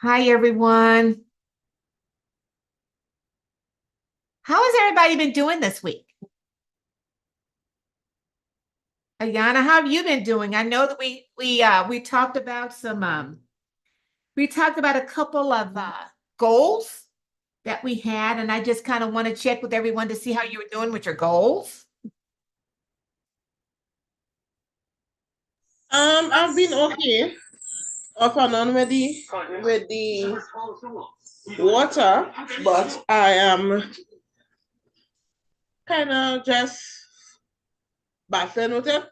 Hi, everyone. How has everybody been doing this week? Ayana, how have you been doing? I know that we talked about we talked about a couple of goals that we had, and I just kind of want to check with everyone to see how you were doing with your goals. I've been okay off and on with the water, but I am kind of just battling with it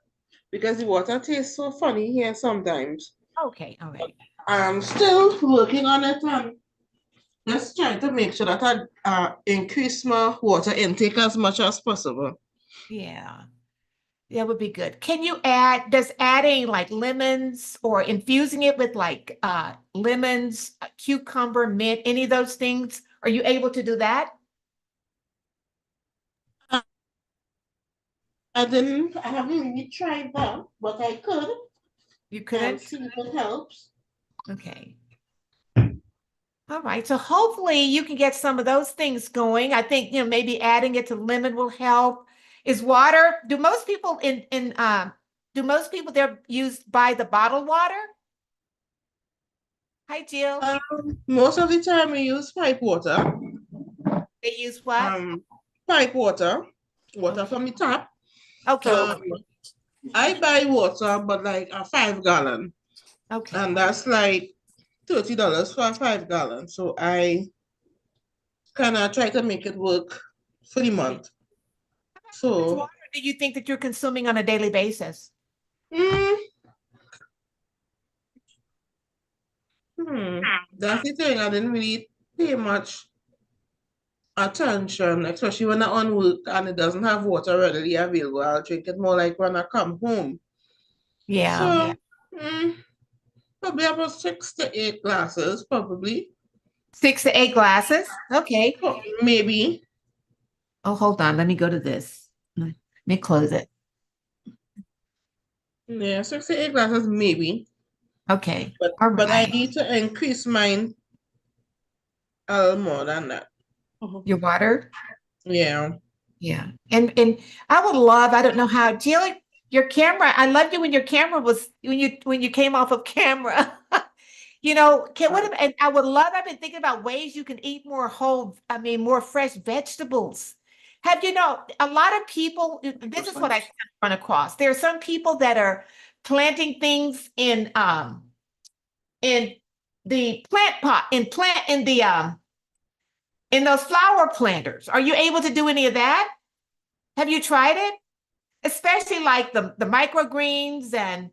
because the water tastes so funny here sometimes. Okay, all right. I'm still working on it and just trying to make sure that I increase my water intake as much as possible. Yeah, that would be good. Can you does adding like lemons or infusing it with like lemons, cucumber, mint, any of those things? Are you able to do that? I haven't really tried that, but I could You and couldn't? see if it helps. Okay. All right. So hopefully you can get some of those things going. I think, maybe adding it to lemon will help. Is water, do most people there use buy the bottled water? Hi, Jill. Most of the time we use pipe water. They use what? Um, Pipe water Okay. from the tap. Okay. Um, I buy water, but like a 5 gallon, and Okay. that's like $30 for a 5 gallon. So I kind of try to make it work for the Yeah. month. How much So, water do you think that you're consuming on a daily basis? mm, that's the thing. I didn't really pay much attention, especially when I'm on work and it doesn't have water readily available. I'll drink it more like when I come home. Yeah. So, mm, probably about 6 to 8 glasses, probably. 6 to 8 glasses. Okay. Oh, maybe. Oh, hold on. Let me go to this. Let me close it. Yeah, 6 to 8 glasses, maybe. Okay. But All but I right. need to increase mine a little more than that. Mhm. Your water? Yeah. Yeah. And I would love, I don't know how, Jill, your camera, I loved you when your camera was when you came off of camera. And I would love, I've been thinking about ways you can eat more more fresh vegetables. A lot of people, this is what I run across. There are some people that are planting things in the plant pot, in those flower planters. Are you able to do any of that? Have you tried it? Especially like the microgreens and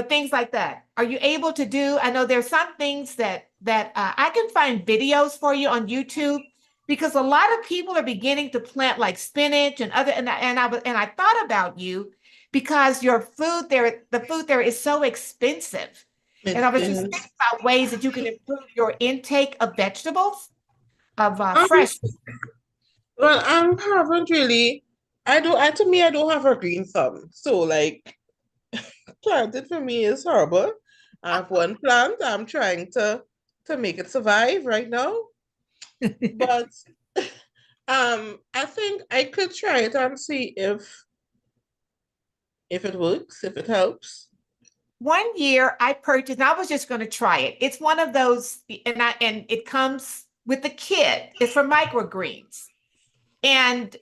things like that. Are you able to do? I know there's some things that I can find videos for you on YouTube because a lot of people are beginning to plant like spinach and other and I thought about you because the food there is so expensive. And It I was just is. thinking about ways that you can improve your intake of vegetables, of Um, fresh. well, I haven't really. To me, I don't have a green thumb. So, like, planted for me is horrible. I have one plant. I'm trying to make it survive right now. But I think I could try it and see if it works, if it helps. One year I purchased, and I was just going to try it. It's one of those, and it comes with the kit. It's for microgreens. And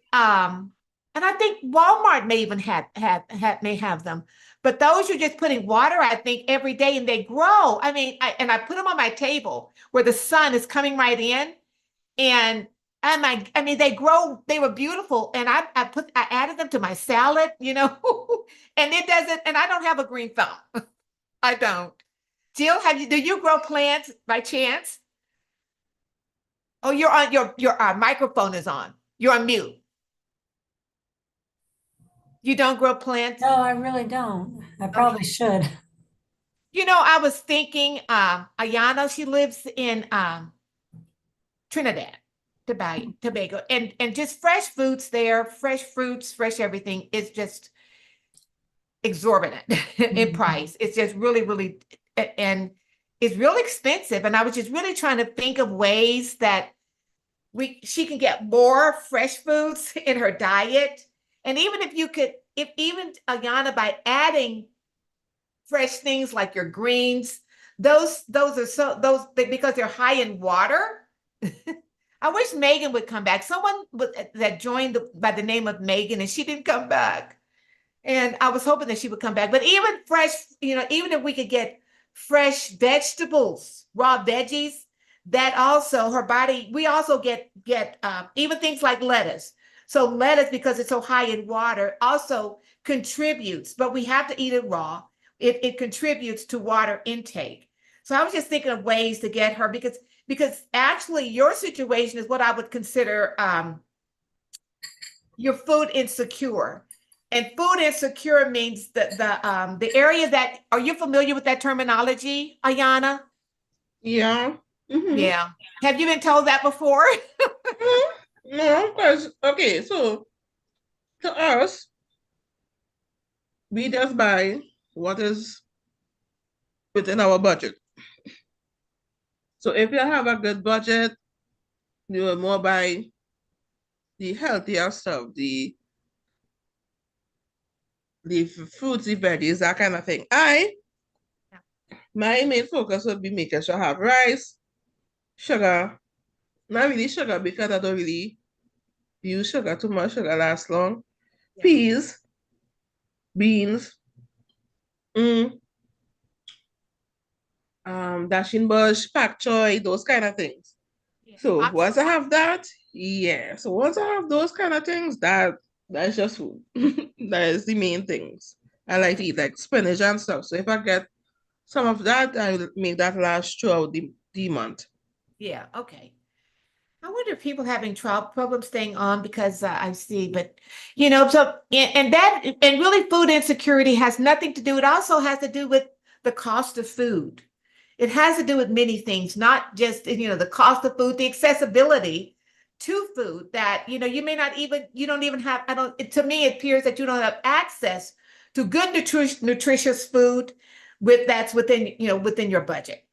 and I think Walmart may even may have them. But those you're just putting water, I think, every day and they grow. I put them on my table where the sun is coming right in. And they grow, they were beautiful. And I added them to my salad, and it doesn't, and I don't have a green thumb. I don't. Jill, do you grow plants by chance? Oh, you're on your microphone is on. You're on mute. You don't grow plants? No, I really don't. I Okay. probably should. I was thinking, Ayana, she lives in Trinidad, Tobago, and just fresh foods there, fresh fruits, fresh everything is just exorbitant in Mhm. price. It's just really, really, and is real expensive. And I was just really trying to think of ways that she can get more fresh foods in her diet. And even if you could, if even Ayana, by adding fresh things like your greens, those are so those because they're high in water. I wish Megan would come back. Someone that joined by the name of Megan, and she didn't come back. And I was hoping that she would come back. But even fresh, even if we could get fresh vegetables, raw veggies, that also her body, we also get even things like lettuce. So lettuce, because it's so high in water, also contributes, but we have to eat it raw. It contributes to water intake. So I was just thinking of ways to get her because actually your situation is what I would consider you're food insecure. And food insecure means the area that, are you familiar with that terminology, Ayana? Yeah. Yeah. Have you been told that before? No, because, okay, so to us, we just buy what is within our budget. So if you have a good budget, you will more buy the healthier stuff, the fruits, the veggies, that kind of thing. My main focus would be making sure I have rice, sugar, not really sugar because I don't really use sugar too much, sugar lasts long. Yeah. Peas, beans, dashing bush, pak choy, those kind of things. Yeah. So once I have that, yeah. So once I have those kind of things, that's just food. That is the main things. I like to eat like spinach and stuff. So if I get some of that, I will make that last throughout the month. Yeah. Okay. I wonder if people having problems staying on because I see, but so and really food insecurity has nothing to do. It also has to do with the cost of food. It has to do with many things, not just the cost of food, the accessibility to food that you may not even you don't even have. I don't. To me, it appears that you don't have access to good nutritious food that's within your budget.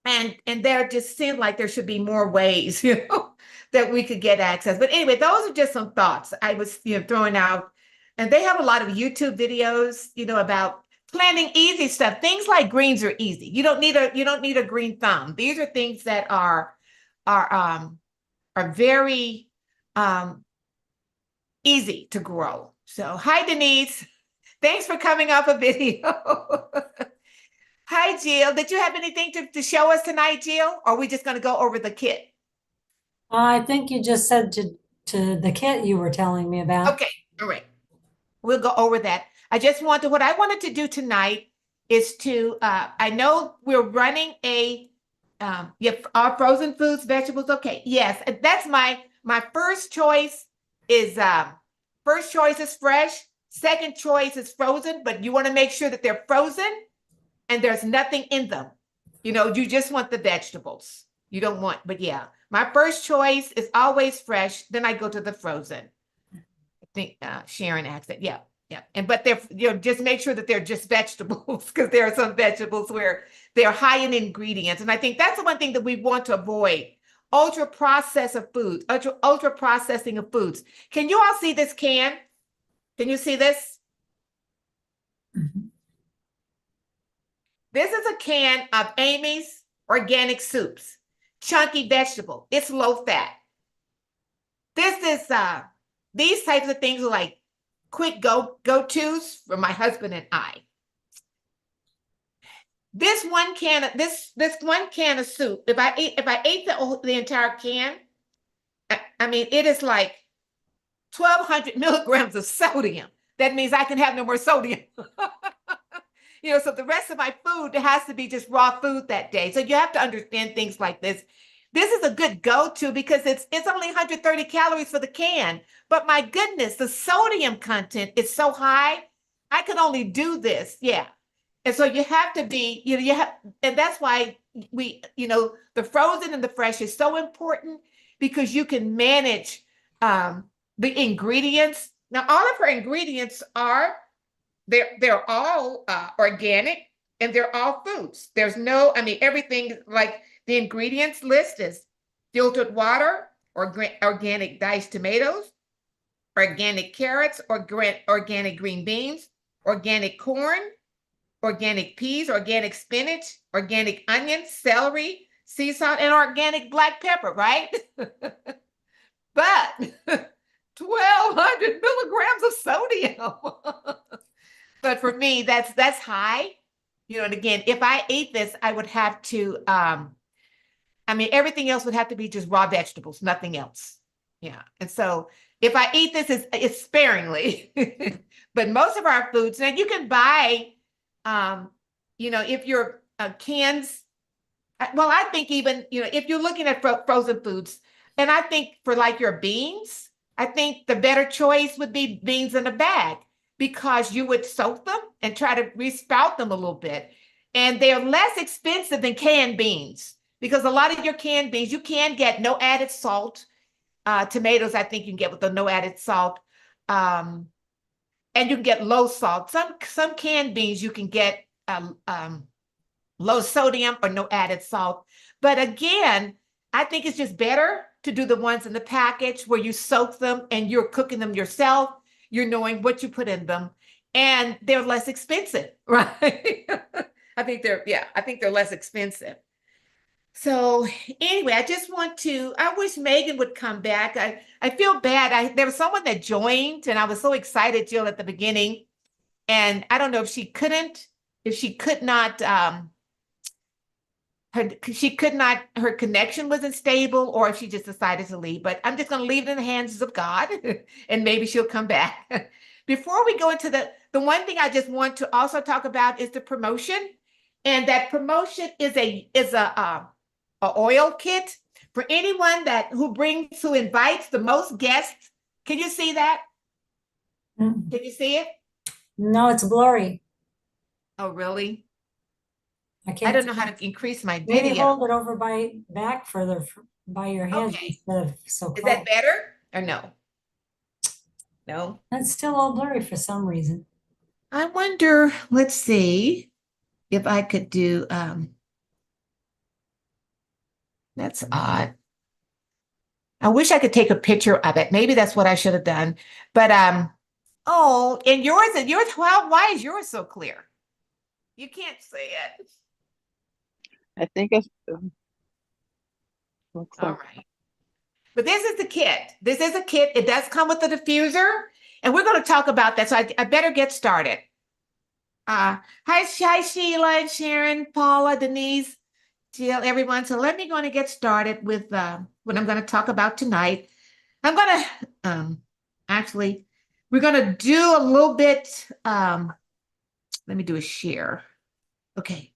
And there just seemed like there should be more ways, that we could get access. But anyway, those are just some thoughts I was, throwing out. And they have a lot of YouTube videos, about planning easy stuff. Things like greens are easy. You don't need a green thumb. These are things that are very easy to grow. So hi, Denise. Thanks for coming off a video. Hi, Jill. Did you have anything to show us tonight, Jill? Or are we just going to go over the kit? I think you just said to the kit you were telling me about. Okay, all right. We'll go over that. What I wanted to do tonight is I know we're running our frozen foods, vegetables. Okay, yes, that's my first choice is fresh. Second choice is frozen, but you want to make sure that they're frozen and there's nothing in them. You just want the vegetables. You don't want, but yeah, my first choice is always fresh. Then I go to the frozen. I think Sharon asked it. Yeah, yeah. But they're, just make sure that they're just vegetables because there are some vegetables where they're high in ingredients. And I think that's the one thing that we want to avoid. Ultra processing of foods. Can you all see this can? Can you see this? Mhm. This is a can of Amy's organic soups, chunky vegetable. It's low fat. This is these types of things are like quick go-tos for my husband and I. This one can of soup, if I ate the entire can, I mean it is like 1,200 milligrams of sodium. That means I can have no more sodium. So the rest of my food has to be just raw food that day. So you have to understand things like this. This is a good go-to because it's only 130 calories for the can. But my goodness, the sodium content is so high. I can only do this. Yeah. And so you have to be, and that's why the frozen and the fresh is so important because you can manage the ingredients. Now, all of her ingredients they're all organic. and they're all foods. There's no, I mean, everything like the ingredients list is filtered water, or organic diced tomatoes, organic carrots, or organic green beans, organic corn, organic peas, organic spinach, organic onions, celery, sea salt, and organic black pepper, right? But 1,200 milligrams of sodium. But for me, that's high. You know, and again, if I ate this, I would have to, I mean, everything else would have to be just raw vegetables, nothing else. Yeah. And so if I eat this, it's sparingly. But most of our foods, now you can buy, you know, if your cans, well, I think even, you know, if you're looking at frozen foods, and I think for like your beans, I think the better choice would be beans in a bag, because you would soak them and try to resprout them a little bit. And they're less expensive than canned beans, because a lot of your canned beans, you can get no added salt. Tomatoes, I think you can get with the no added salt. And you can get low salt. Some canned beans you can get low sodium or no added salt. But again, I think it's just better to do the ones in the package where you soak them and you're cooking them yourself. You're knowing what you put in them, and they're less expensive, right? I think they're less expensive. So anyway, I wish Megan would come back. I feel bad. There was someone that joined, and I was so excited, Jill, at the beginning. And I don't know if she could not, her connection wasn't stable, or if she just decided to leave. But I'm just going to leave it in the hands of God, and maybe she'll come back. Before we go into the one thing I just want to also talk about is the promotion. And that promotion is a oil kit for anyone who invites the most guests. Can you see that? Mm. Can you see it? No, it's blurry. Oh, really? I I can't. don't know how to increase my Maybe video. hold it over back further by your hands Okay. instead of so Is close. that better or no? No. That's still all blurry for some reason. I wonder, let's see if I could do, that's odd. I wish I could take a picture of it. Maybe that's what I should have done. But oh, and yours, why is yours so clear? You can't see it. I think it's looks All like right. But this is the kit. This is a kit. It does come with the diffuser, and we're going to talk about that. So I better get started. Hi Sheila and Sharon, Paula, Denise, Jill, everyone. So let me go and get started with what I'm going to talk about tonight. I'm going to actually, we're going to do a little bit. Let me do a share. Okay.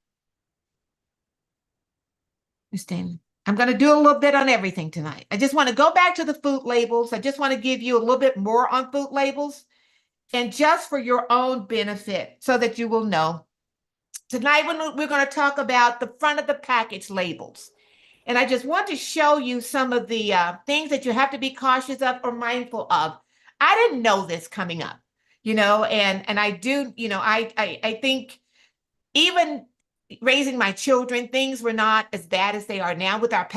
Understand. I'm going to do a little bit on everything tonight. I just want to go back to the food labels. I just want to give you a little bit more on food labels, and just for your own benefit so that you will know. Tonight, we're going to talk about the front of the package labels. And I just want to show you some of the things that you have to be cautious of or mindful of. I didn't know this coming up, you know, and I do, you know, I think even raising my children, things were not as bad as they are now with our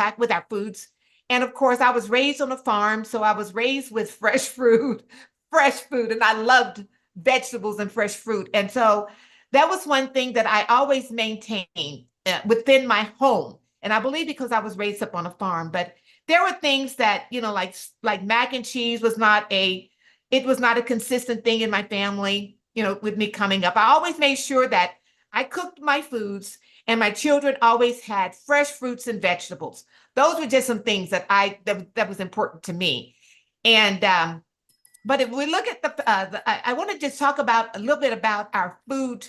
foods. And of course, I was raised on a farm, so I was raised with fresh food, and I loved vegetables and fresh fruit. And so that was one thing that I always maintained within my home. And I believe because I was raised up on a farm, but there were things that, you know, like mac and cheese was not a consistent thing in my family, you know, with me coming up. I always made sure that I cooked my foods, and my children always had fresh fruits and vegetables. Those were just some things that that was important to me. And but if we look at I want to just talk about a little bit about our food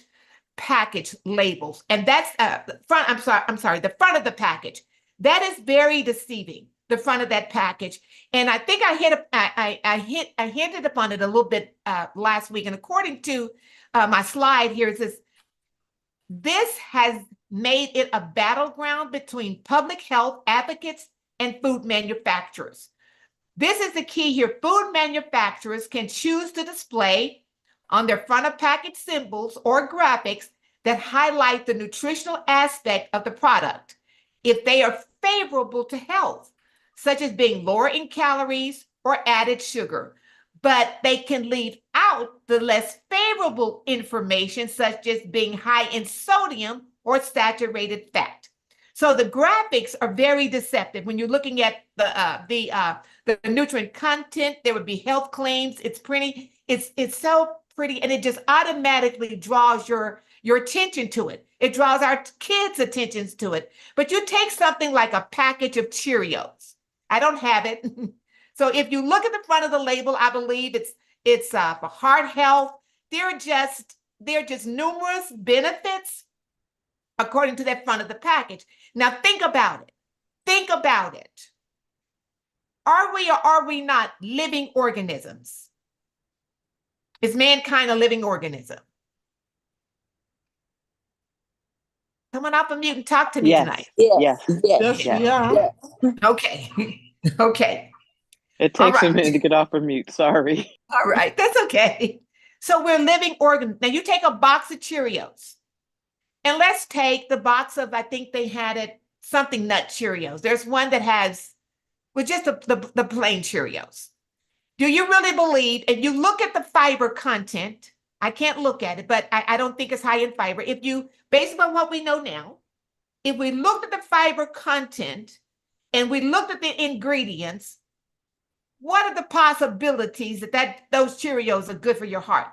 package labels, and that's the front. I'm sorry, the front of the package. That is very deceiving. The front of that package, and I think I hinted upon it a little bit last week. And according to my slide here, it says this has made it a battleground between public health advocates and food manufacturers. This is the key here. Food manufacturers can choose to display on their front of package symbols or graphics that highlight the nutritional aspect of the product if they are favorable to health, such as being lower in calories or added sugar. But they can leave out the less favorable information, such as being high in sodium or saturated fat. So the graphics are very deceptive. When you're looking at the nutrient content, there would be health claims. It's pretty, it's so pretty, and it just automatically draws your attention to it. It draws our kids' attentions to it. But you take something like a package of Cheerios. I don't have it. So if you look at the front of the label, I believe it's for heart health. There are just numerous benefits according to that front of the package. Now think about it. Think about it. Are we or are we not living organisms? Is mankind a living organism? Come on off of mute and talk to me tonight. Yes. Yes, we are. Okay. Okay. It takes All a right. minute to get off of mute. Sorry. All right. That's okay. So we're living organisms. Now you take a box of Cheerios, and let's take the box of, I think they had it, something nut Cheerios. There's one that has, with just the plain Cheerios. Do you really believe, and you look at the fiber content, I can't look at it, but I don't think it's high in fiber. If you, based on what we know now, if we looked at the fiber content and we looked at the ingredients, what are the possibilities that those Cheerios are good for your heart?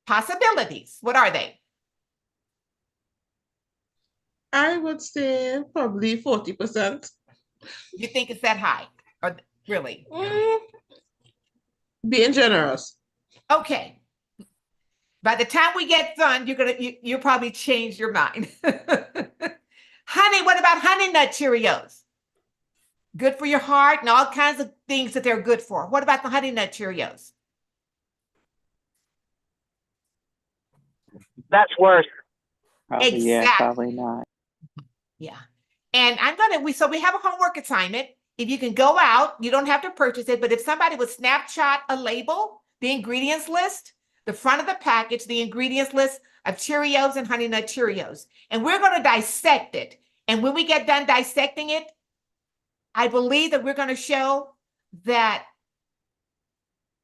Possibilities. What are they? I would say probably 40%. You think it's that high? Or really? Being generous. Okay. By the time we get done, you'll probably change your mind. Honey, what about honey nut Cheerios? Good for your heart and all kinds of things that they're good for. What about the honey nut Cheerios? That's worse. Probably, yeah, Exactly. probably not. Yeah. And so we have a homework assignment. If you can go out, you don't have to purchase it, but if somebody would snapshot a label, the ingredients list, the front of the package, the ingredients list of Cheerios and Honey Nut Cheerios, and we're going to dissect it. And when we get done dissecting it, I believe that we're going to show that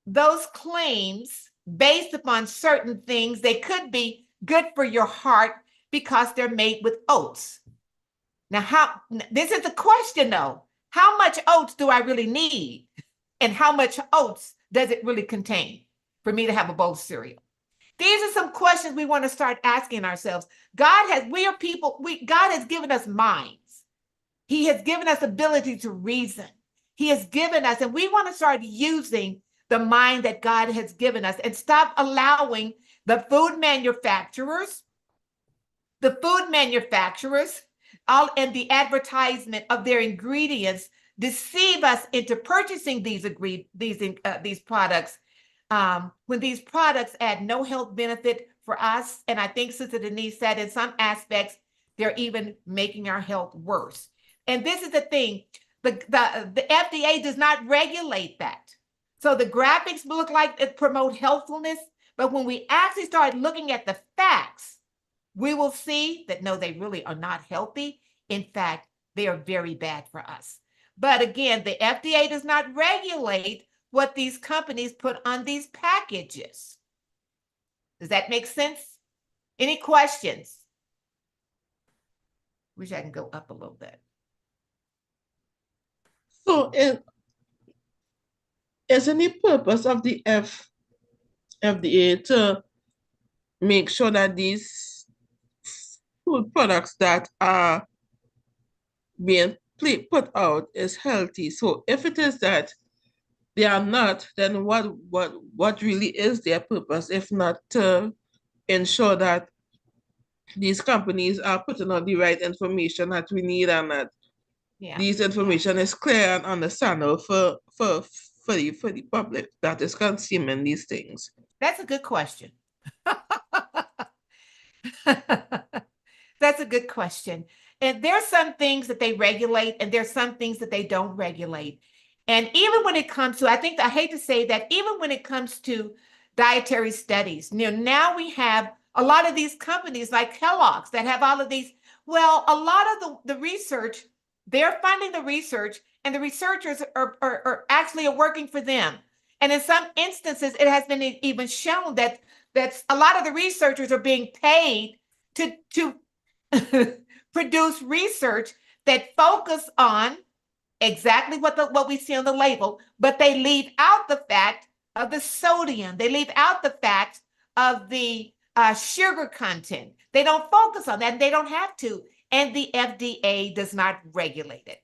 those claims, based upon certain things, they could be good for your heart because they're made with oats. Now, this is the question though, how much oats do I really need? And how much oats does it really contain for me to have a bowl of cereal? These are some questions we want to start asking ourselves. God has given us minds. He has given us ability to reason. He has given us, and we want to start using the mind that God has given us and stop allowing the food manufacturers, all and the advertisement of their ingredients deceive us into purchasing these products when these products add no health benefit for us. And I think Sister Denise said in some aspects, they're even making our health worse. And this is the thing, the FDA does not regulate that. So the graphics look like it promote healthfulness, but when we actually start looking at the facts, we will see that no, they really are not healthy. In fact, they are very bad for us. But again, the FDA does not regulate what these companies put on these packages. Does that make sense? Any questions? Wish I can go up a little bit. So is any purpose of the FDA to make sure that these food products that are being put out is healthy? So if it is that they are not, then what really is their purpose, if not to ensure that these companies are putting out the right information that we need and that these information is clear and understandable for the public that is consuming these things? That's a good question. That's a good question. And there's some things that they regulate and there's some things that they don't regulate. And even when it comes to, I hate to say that, even when it comes to dietary studies. Now we have a lot of these companies like Kellogg's that have all of these. Well, a lot of the research, they're funding the research, and the researchers are actually working for them. And in some instances, it has been even shown that a lot of the researchers are being paid to produce research that focus on exactly what we see on the label, but they leave out the fact of the sodium. They leave out the fact of the sugar content. They don't focus on that, and they don't have to. And the FDA does not regulate it.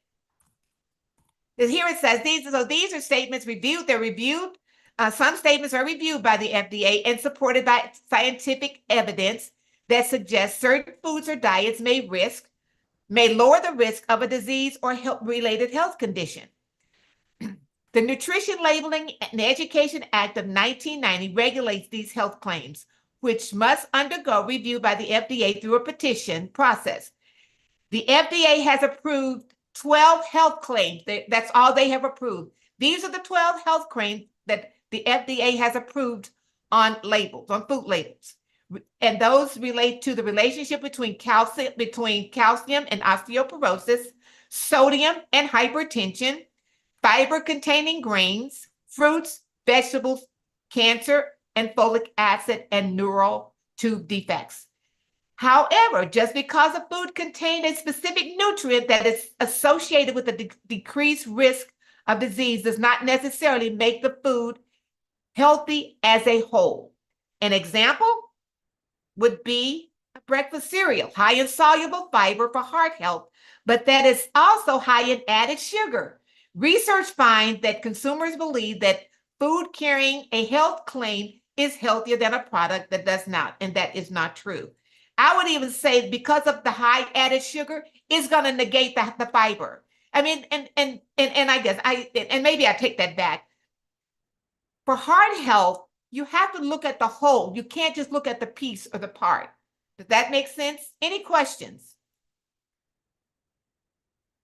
Here it says these are statements reviewed. They're reviewed. Some statements are reviewed by the FDA and supported by scientific evidence that suggests certain foods or diets may lower the risk of a disease or related health condition. The Nutrition Labeling and Education Act of 1990 regulates these health claims, which must undergo review by the FDA through a petition process. The FDA has approved 12 health claims. That's all they have approved. These are the 12 health claims that the FDA has approved on labels, on food labels. And those relate to the relationship between calcium and osteoporosis, sodium and hypertension, fiber-containing grains, fruits, vegetables, cancer, and folic acid and neural tube defects. However, just because a food contains a specific nutrient that is associated with a decreased risk of disease does not necessarily make the food healthy as a whole. An example would be a breakfast cereal, high in soluble fiber for heart health, but that is also high in added sugar. Research finds that consumers believe that food carrying a health claim is healthier than a product that does not, and that is not true. I would even say because of the high added sugar, it's going to negate the fiber. I mean, and I guess maybe I take that back. For heart health, you have to look at the whole. You can't just look at the piece or the part. Does that make sense? Any questions?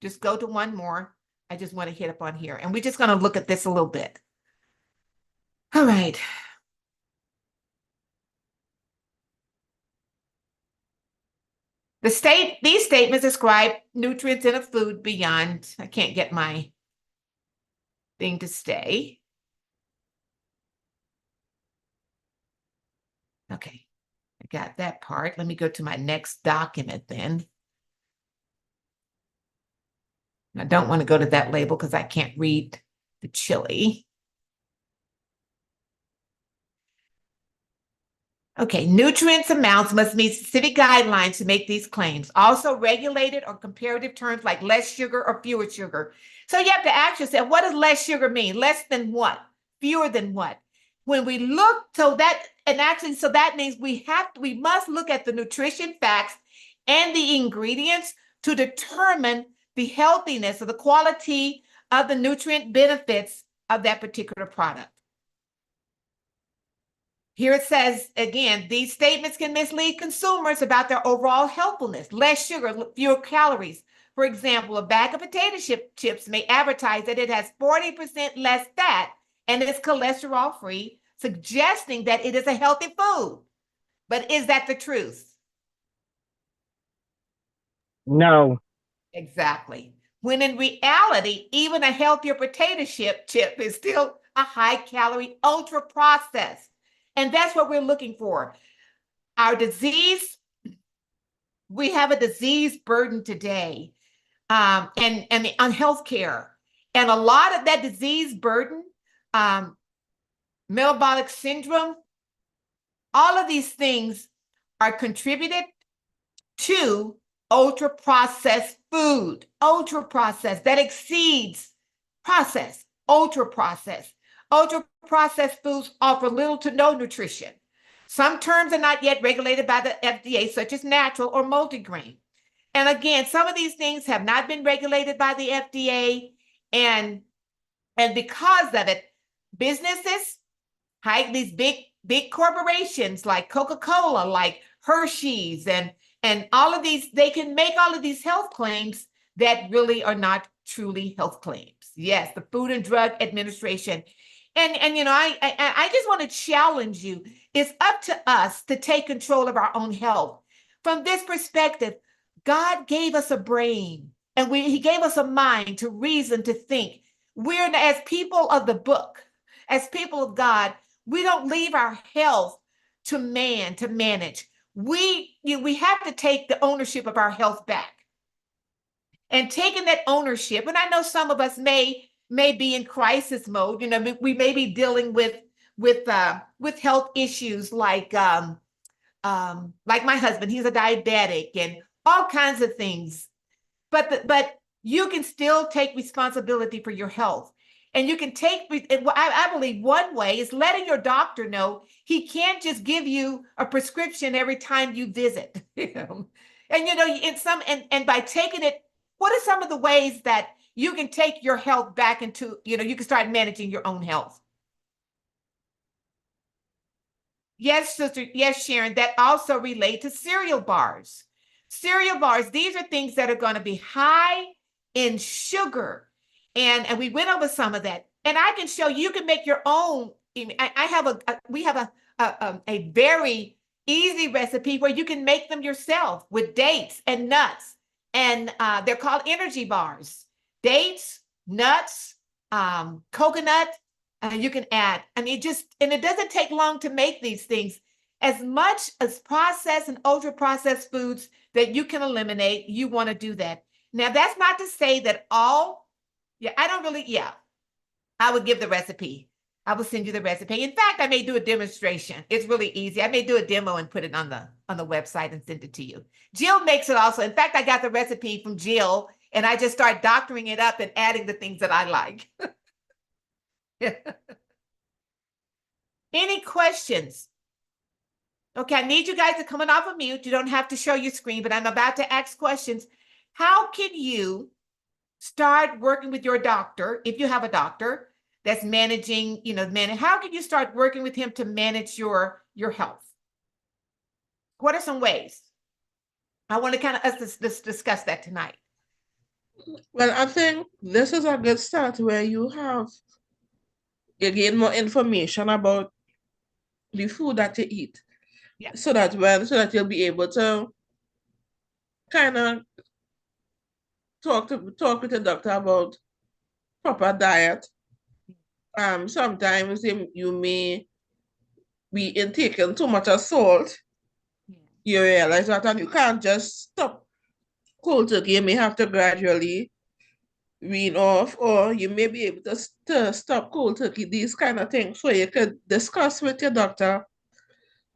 Just go to one more. I just want to hit up on here. And we're just going to look at this a little bit. All right. These statements describe nutrients in a food beyond. I can't get my thing to stay. Okay, I got that part. Let me go to my next document then. I don't want to go to that label because I can't read the chili. Okay, nutrients amounts must meet specific guidelines to make these claims. Also regulated or comparative terms like less sugar or fewer sugar. So you have to ask yourself, what does less sugar mean? Less than what? Fewer than what? When we look, so that means we must look at the nutrition facts and the ingredients to determine the healthiness or the quality of the nutrient benefits of that particular product. Here it says, again, these statements can mislead consumers about their overall healthfulness. Less sugar, fewer calories. For example, a bag of potato chips may advertise that it has 40% less fat and is cholesterol-free, suggesting that it is a healthy food. But is that the truth? No. Exactly. When in reality, even a healthier potato chip is still a high-calorie, ultra-processed. And that's what we're looking for. Our disease, we have a disease burden today, and on healthcare. And a lot of that disease burden, metabolic syndrome, all of these things are contributed to ultra-processed food, ultra-processed, that exceeds processed, ultra-processed. Ultra-processed foods offer little to no nutrition. Some terms are not yet regulated by the FDA, such as natural or multigrain. And again, some of these things have not been regulated by the FDA, and because of it, businesses, these big corporations like Coca-Cola, like Hershey's, and all of these, they can make all of these health claims that really are not truly health claims. Yes, the Food and Drug Administration And you know, I just want to challenge you. It's up to us to take control of our own health. From this perspective, God gave us a brain and he gave us a mind to reason, to think. We're, as people of the book, as people of God, we don't leave our health to man to manage. We have to take the ownership of our health back. And taking that ownership, and I know some of us may be in crisis mode. You know, we may be dealing with health issues like my husband. He's a diabetic and all kinds of things. But you can still take responsibility for your health. And you can take, I believe one way is letting your doctor know he can't just give you a prescription every time you visit. You know? And you know, and by taking it, what are some of the ways that you can take your health back into, you know, you can start managing your own health? Yes, sister. Yes, Sharon, that also relate to cereal bars. Cereal bars, these are things that are going to be high in sugar. And we went over some of that. And I can show you can make your own. I have we have a very easy recipe where you can make them yourself with dates and nuts. And they're called energy bars. Dates, nuts, coconut, you can add. I mean, and it doesn't take long to make these things. As much as processed and ultra processed foods that you can eliminate, you want to do that. Now, that's not to say that I would give the recipe. I will send you the recipe. In fact, I may do a demonstration. It's really easy. I may do a demo and put it on the website and send it to you. Jill makes it also. In fact, I got the recipe from Jill and I just start doctoring it up and adding the things that I like. Any questions? Okay, I need you guys to come off of mute. You don't have to show your screen, but I'm about to ask questions. How can you start working with your doctor, if you have a doctor that's managing, you know, how can you start working with him to manage your health? What are some ways? I want to kind of us discuss that tonight. Well, I think this is a good start where you gain more information about the food that you eat. Yeah. So that you'll be able to kind of talk with the doctor about proper diet. Sometimes you may be intaking too much of salt. You realize that, and you can't just stop cold turkey. You may have to gradually wean off, or you may be able to stop cold turkey, these kind of things. So you could discuss with your doctor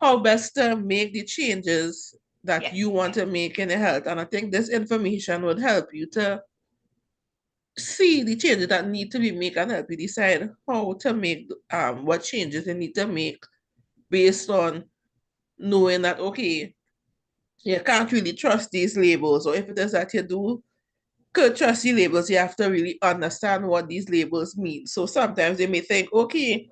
how best to make the changes that you want to make in your health. And I think this information would help you to see the changes that need to be made and help you decide how to make what changes you need to make based on knowing that, okay, you can't really trust these labels, or if it is that you could trust the labels, you have to really understand what these labels mean. So sometimes they may think, okay,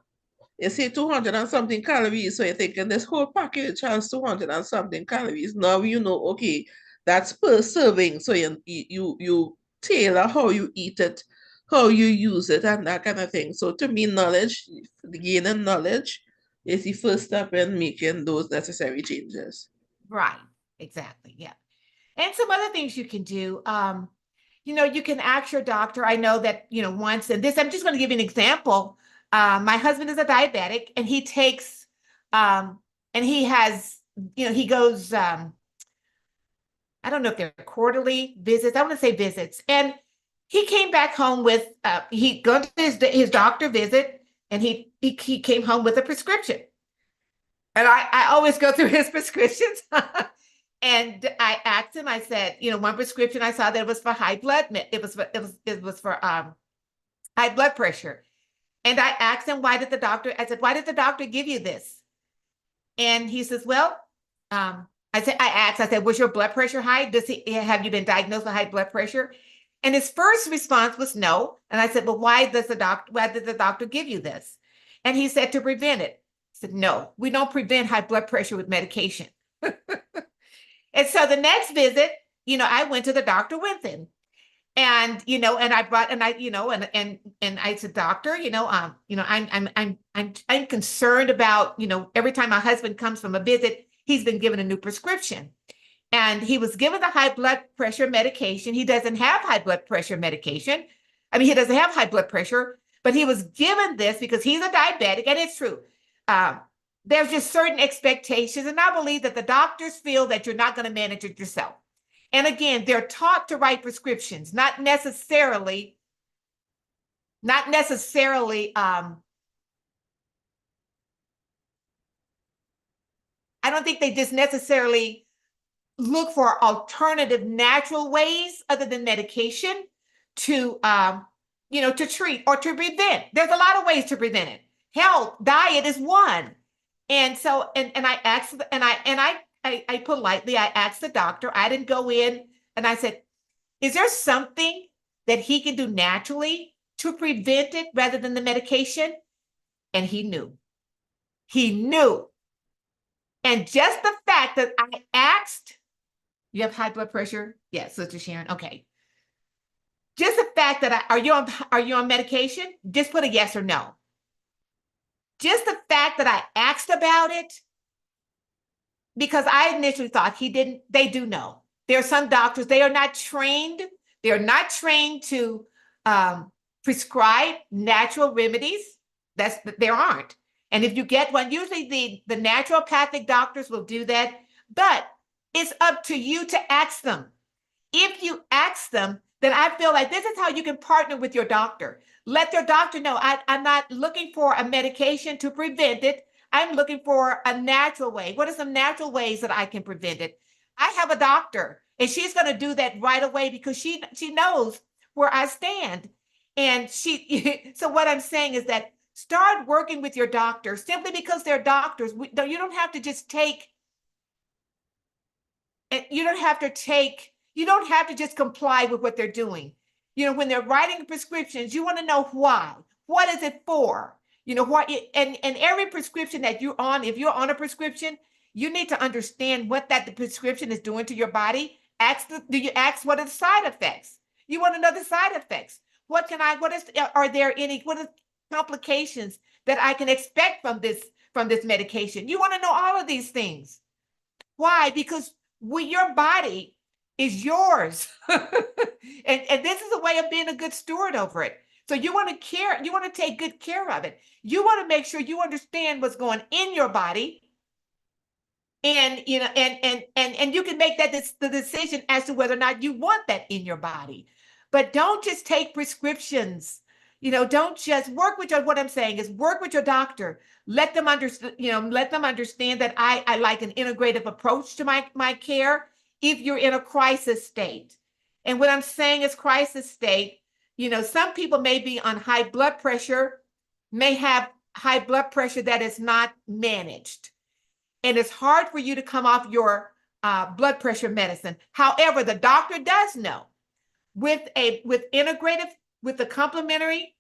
you say 200 and something calories, so you're thinking this whole package has 200 and something calories. Now you know, okay, that's per serving. So you tailor how you eat it, how you use it, and that kind of thing. So to me, gaining knowledge is the first step in making those necessary changes. Right, exactly, yeah. And some other things you can do. You know, you can ask your doctor. I know that, you know, once, and this, I'm just going to give you an example. My husband is a diabetic and he takes, and he has, you know, he goes, I don't know if they're quarterly visits. I want to say visits. And he came back home with, he go to his doctor visit and he came home with a prescription. And I always go through his prescriptions. And I asked him, I said, you know, one prescription I saw that was for high blood, it was for high blood pressure. And I asked him, I said, why did the doctor give you this? And he says, well, I said, was your blood pressure high? Have you been diagnosed with high blood pressure? And his first response was no. And I said, well, why did the doctor give you this? And he said, to prevent it. I said, no, we don't prevent high blood pressure with medication. And so the next visit, you know, I went to the doctor with him. And and I brought and I and I said, doctor, I'm concerned about every time my husband comes from a visit, he's been given a new prescription, and he was given the high blood pressure medication. He doesn't have high blood pressure medication. I mean, he doesn't have high blood pressure, but he was given this because he's a diabetic, and it's true. There's just certain expectations, and I believe that the doctors feel that you're not going to manage it yourself. And again, they're taught to write prescriptions, not necessarily. I don't think they just necessarily look for alternative natural ways other than medication to to treat or to prevent. There's a lot of ways to prevent it. Health, diet is one. And so, and I asked, and I politely, I asked the doctor, I didn't go in and I said, is there something that he can do naturally to prevent it rather than the medication? And he knew. He knew. And just the fact that I asked, you have high blood pressure? Yes, Sister Sharon. Okay. Just the fact that are you on medication? Just put a yes or no. Just the fact that I asked about it, because I initially thought they do know. There are some doctors, they are not trained. They are not trained to prescribe natural remedies. There aren't. And if you get one, usually the naturopathic doctors will do that, but it's up to you to ask them. If you ask them, then I feel like this is how you can partner with your doctor. Let their doctor know, I'm not looking for a medication to prevent it. I'm looking for a natural way. What are some natural ways that I can prevent it? I have a doctor, and she's going to do that right away because she knows where I stand. And so what I'm saying is that start working with your doctor simply because they're doctors. You don't have to just you don't have to just comply with what they're doing. When they're writing prescriptions, you want to know why. What is it for? And every prescription that you're on, if you're on a prescription, you need to understand what the prescription is doing to your body. Do you ask what are the side effects? You want to know the side effects. What are there any complications that I can expect from this medication? You want to know all of these things. Why? Because your body is yours. and this is a way of being a good steward over it. So you want to take good care of it. You want to make sure you understand what's going in your body. And and you can make the decision as to whether or not you want that in your body. But don't just take prescriptions. Don't just work with what I'm saying is work with your doctor. Let them understand, that I like an integrative approach to my care if you're in a crisis state. And what I'm saying is crisis state, some people may be on high blood pressure, may have high blood pressure that is not managed. And it's hard for you to come off your blood pressure medicine. However, the doctor does know with the complementary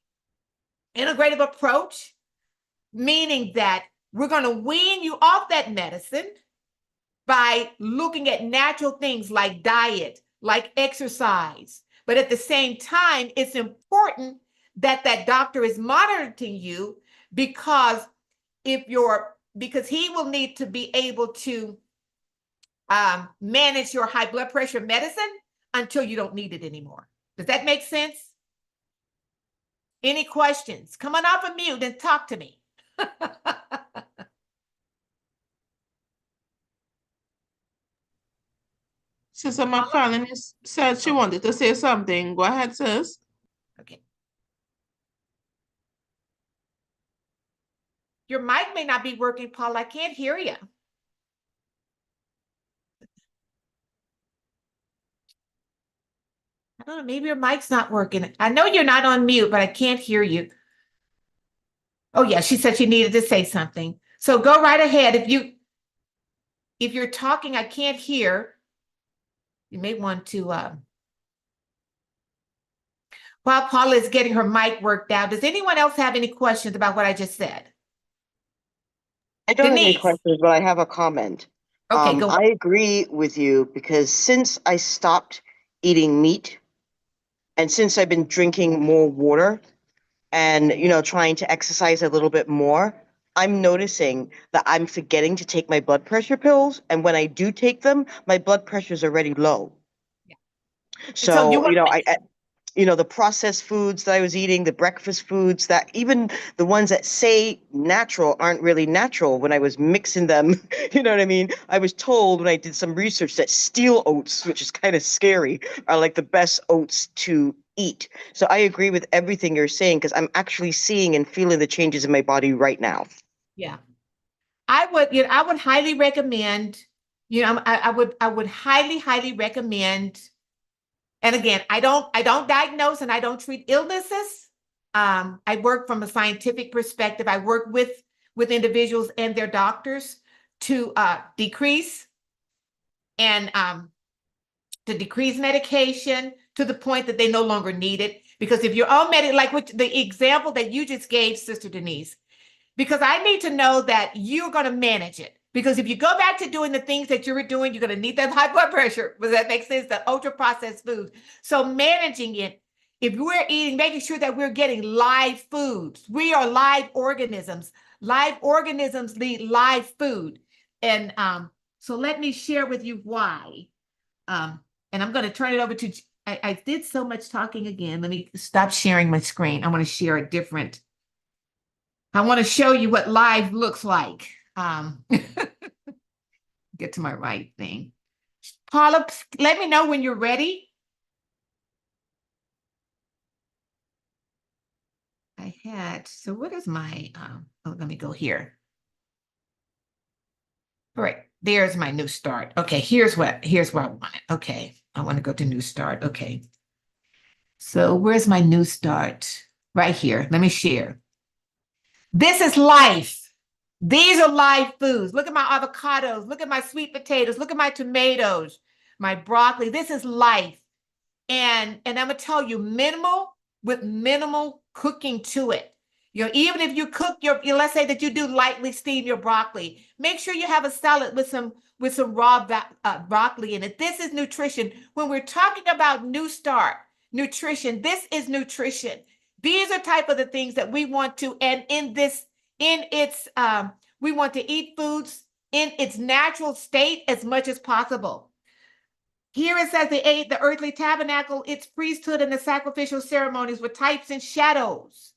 integrative approach, meaning that we're going to wean you off that medicine by looking at natural things like diet, like exercise. But at the same time, it's important that doctor is monitoring you because he will need to be able to manage your high blood pressure medicine until you don't need it anymore. Does that make sense? Any questions? Come on off of mute and talk to me. Sister McFarlane said she wanted to say something. Go ahead, sis. Okay. Your mic may not be working, Paul. I can't hear you. I don't know, maybe your mic's not working. I know you're not on mute, but I can't hear you. Oh yeah, she said she needed to say something. So go right ahead. If you're talking, I can't hear. You may want to, while Paula is getting her mic worked out, does anyone else have any questions about what I just said? I don't have any Denise. questions, but I have a comment. Okay, go. I agree with you because since I stopped eating meat, And since I've been drinking more water and, trying to exercise a little bit more, I'm noticing that I'm forgetting to take my blood pressure pills. And when I do take them, my blood pressure is already low. Yeah. So you So, want the processed foods that I was eating, the breakfast foods, that even the ones that say natural aren't really natural when I was mixing them. You know what I mean? I was told when I did some research that steel oats, which is kind of scary, are like the best oats to eat. So I agree with everything you're saying because I'm actually seeing and feeling the changes in my body right now. yeah. I would highly recommend, I would highly recommend. And again, I don't diagnose and I don't treat illnesses. I work from a scientific perspective. I work with individuals and their doctors to decrease and to decrease medication to the point that they no longer need it. Because if you're on like with the example that you just gave, Sister Denise, because I need to know that you're going to manage it. Because if you go back to doing the things that you were doing, you're going to need that high blood pressure. Does that make sense? The ultra processed food. So managing it, if we're eating, making sure that we're getting live foods. We are live organisms. Live organisms need live food. And so let me share with you why. And I'm going to turn it over to, I did so much talking again. Let me stop sharing my screen. I want to share a different. I want to show you what live looks like. Get to my right thing. Paula, let me know when you're ready. So what is my, let me go here. All right, there's my new start. Okay, here's where I want it. Okay, I want to go to new start. Okay. So where's my new start? Right here. Let me share. This is life. These are live foods. Look at my avocados. Look at my sweet potatoes. Look at my tomatoes, my broccoli. This is life. And I'm going to tell you, minimal with minimal cooking to it. Even if you cook let's say that you do lightly steam your broccoli, make sure you have a salad with some raw broccoli in it. This is nutrition. When we're talking about New Start nutrition, this is nutrition. These are type of the things that we want to, and we want to eat foods in its natural state as much as possible. Here it says the earthly tabernacle, its priesthood, and the sacrificial ceremonies were types and shadows.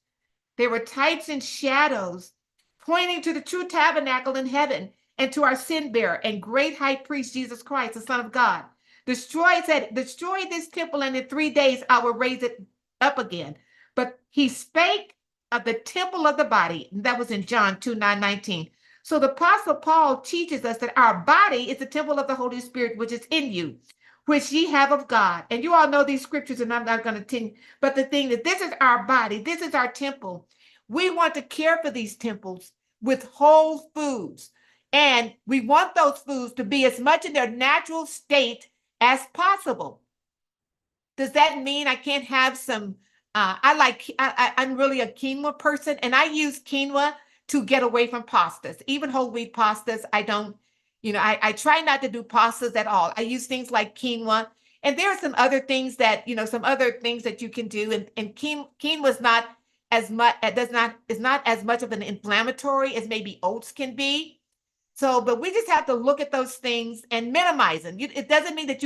They were types and shadows pointing to the true tabernacle in heaven and to our sin bearer and great high priest, Jesus Christ, the Son of God. Destroy this temple, and in 3 days I will raise it up again. But he spake of the temple of the body. And that was in John 2:9-19. So the Apostle Paul teaches us that our body is the temple of the Holy Spirit, which is in you, which ye have of God. And you all know these scriptures, and I'm not going to continue. But the thing that this is our body, this is our temple. We want to care for these temples with whole foods. And we want those foods to be as much in their natural state as possible. Does that mean I can't have some? I'm really a quinoa person, and I use quinoa to get away from pastas, even whole wheat pastas. I don't, I try not to do pastas at all. I use things like quinoa, and there are some other things that, you can do. And quinoa is not as much, is not as much of an inflammatory as maybe oats can be. So, but we just have to look at those things and minimize them. It doesn't mean that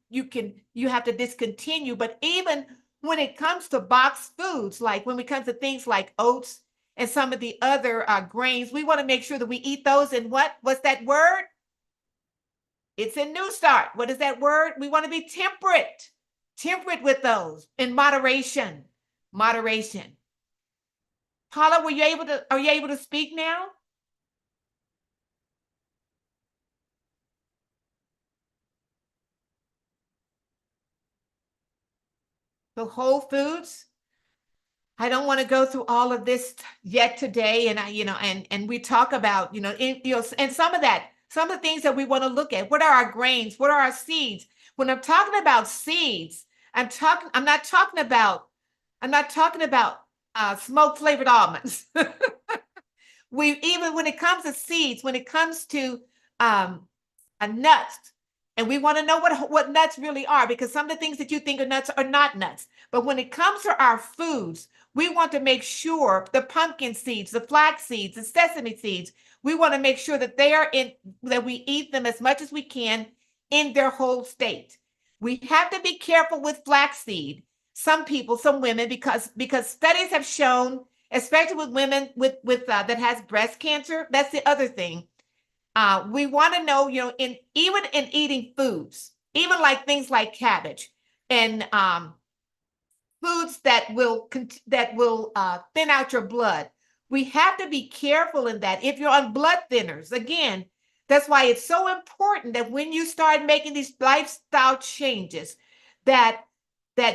you have to discontinue, but even when it comes to boxed foods, like when it comes to things like oats and some of the other grains, we want to make sure that we eat those in what's that word? It's in New Start. What is that word? We want to be temperate with those in moderation. Moderation. Paula, are you able to speak now? The whole foods. I don't want to go through all of this yet today. And and we talk about, and some of the things that we want to look at. What are our grains? What are our seeds? When I'm talking about seeds, I'm not talking about smoke flavored almonds. Even when it comes to seeds, when it comes to a nut, And we want to know what nuts really are, because some of the things that you think are nuts are not nuts. But when it comes to our foods, we want to make sure the pumpkin seeds, the flax seeds, the sesame seeds, we want to make sure that that we eat them as much as we can in their whole state. We have to be careful with flaxseed. Some women, because studies have shown, especially with women that has breast cancer, that's the other thing. We want to know, even in eating foods, even like things like cabbage and foods that will thin out your blood. We have to be careful in that. If you're on blood thinners, again, that's why it's so important that when you start making these lifestyle changes, that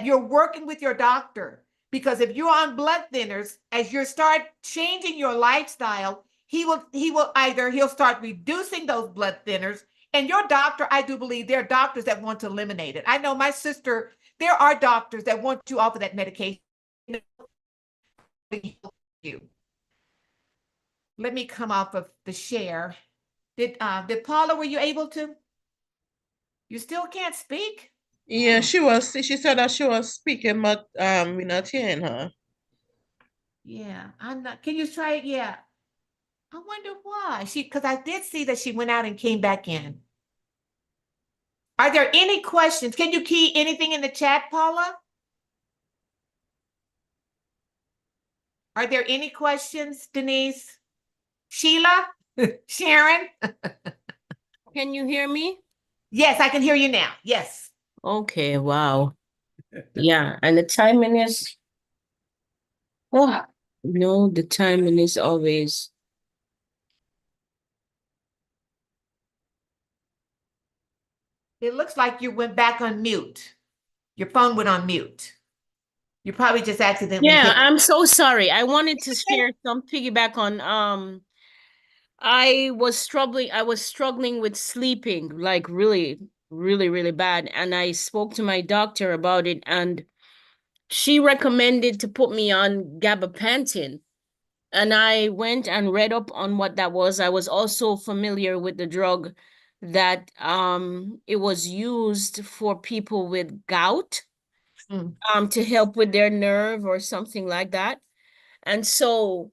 you're working with your doctor. Because if you're on blood thinners, as you start changing your lifestyle, he'll start reducing those blood thinners. And your doctor, I do believe there are doctors that want to eliminate it. I know my sister, there are doctors that want you off of that medication. Let me come off of the share. Did Paula, were you able to? You still can't speak? Yeah, she said that she was speaking, but we're not hearing her. Yeah, I'm not. Can you try it? Yeah. I wonder why. Because I did see that she went out and came back in. Are there any questions? Can you key anything in the chat, Paula? Are there any questions, Denise? Sheila? Sharon? Can you hear me? Yes, I can hear you now. Yes. Okay, wow. Yeah, and the timing is, oh, no, the timing is always. It looks like you went back on mute. Your phone went on mute. You probably just accidentally Yeah, hit. I'm so sorry. I wanted to share some piggyback on I was struggling with sleeping, like really, really, really bad. And I spoke to my doctor about it, and she recommended to put me on gabapentin. And I went and read up on what that was. I was also familiar with the drug that it was used for people with gout, to help with their nerve or something like that. And so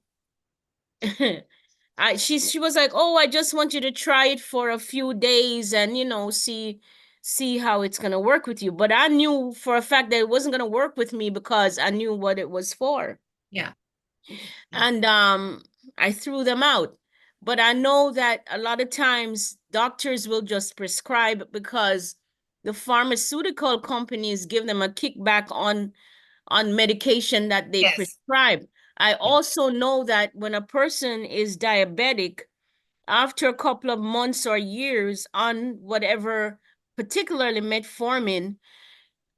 she was like, "Oh, I just want you to try it for a few days and see how it's gonna work with you." But I knew for a fact that it wasn't gonna work with me because I knew what it was for. Yeah. And I threw them out. But I know that a lot of times doctors will just prescribe because the pharmaceutical companies give them a kickback on medication that they prescribe. I also know that when a person is diabetic, after a couple of months or years on whatever, particularly metformin,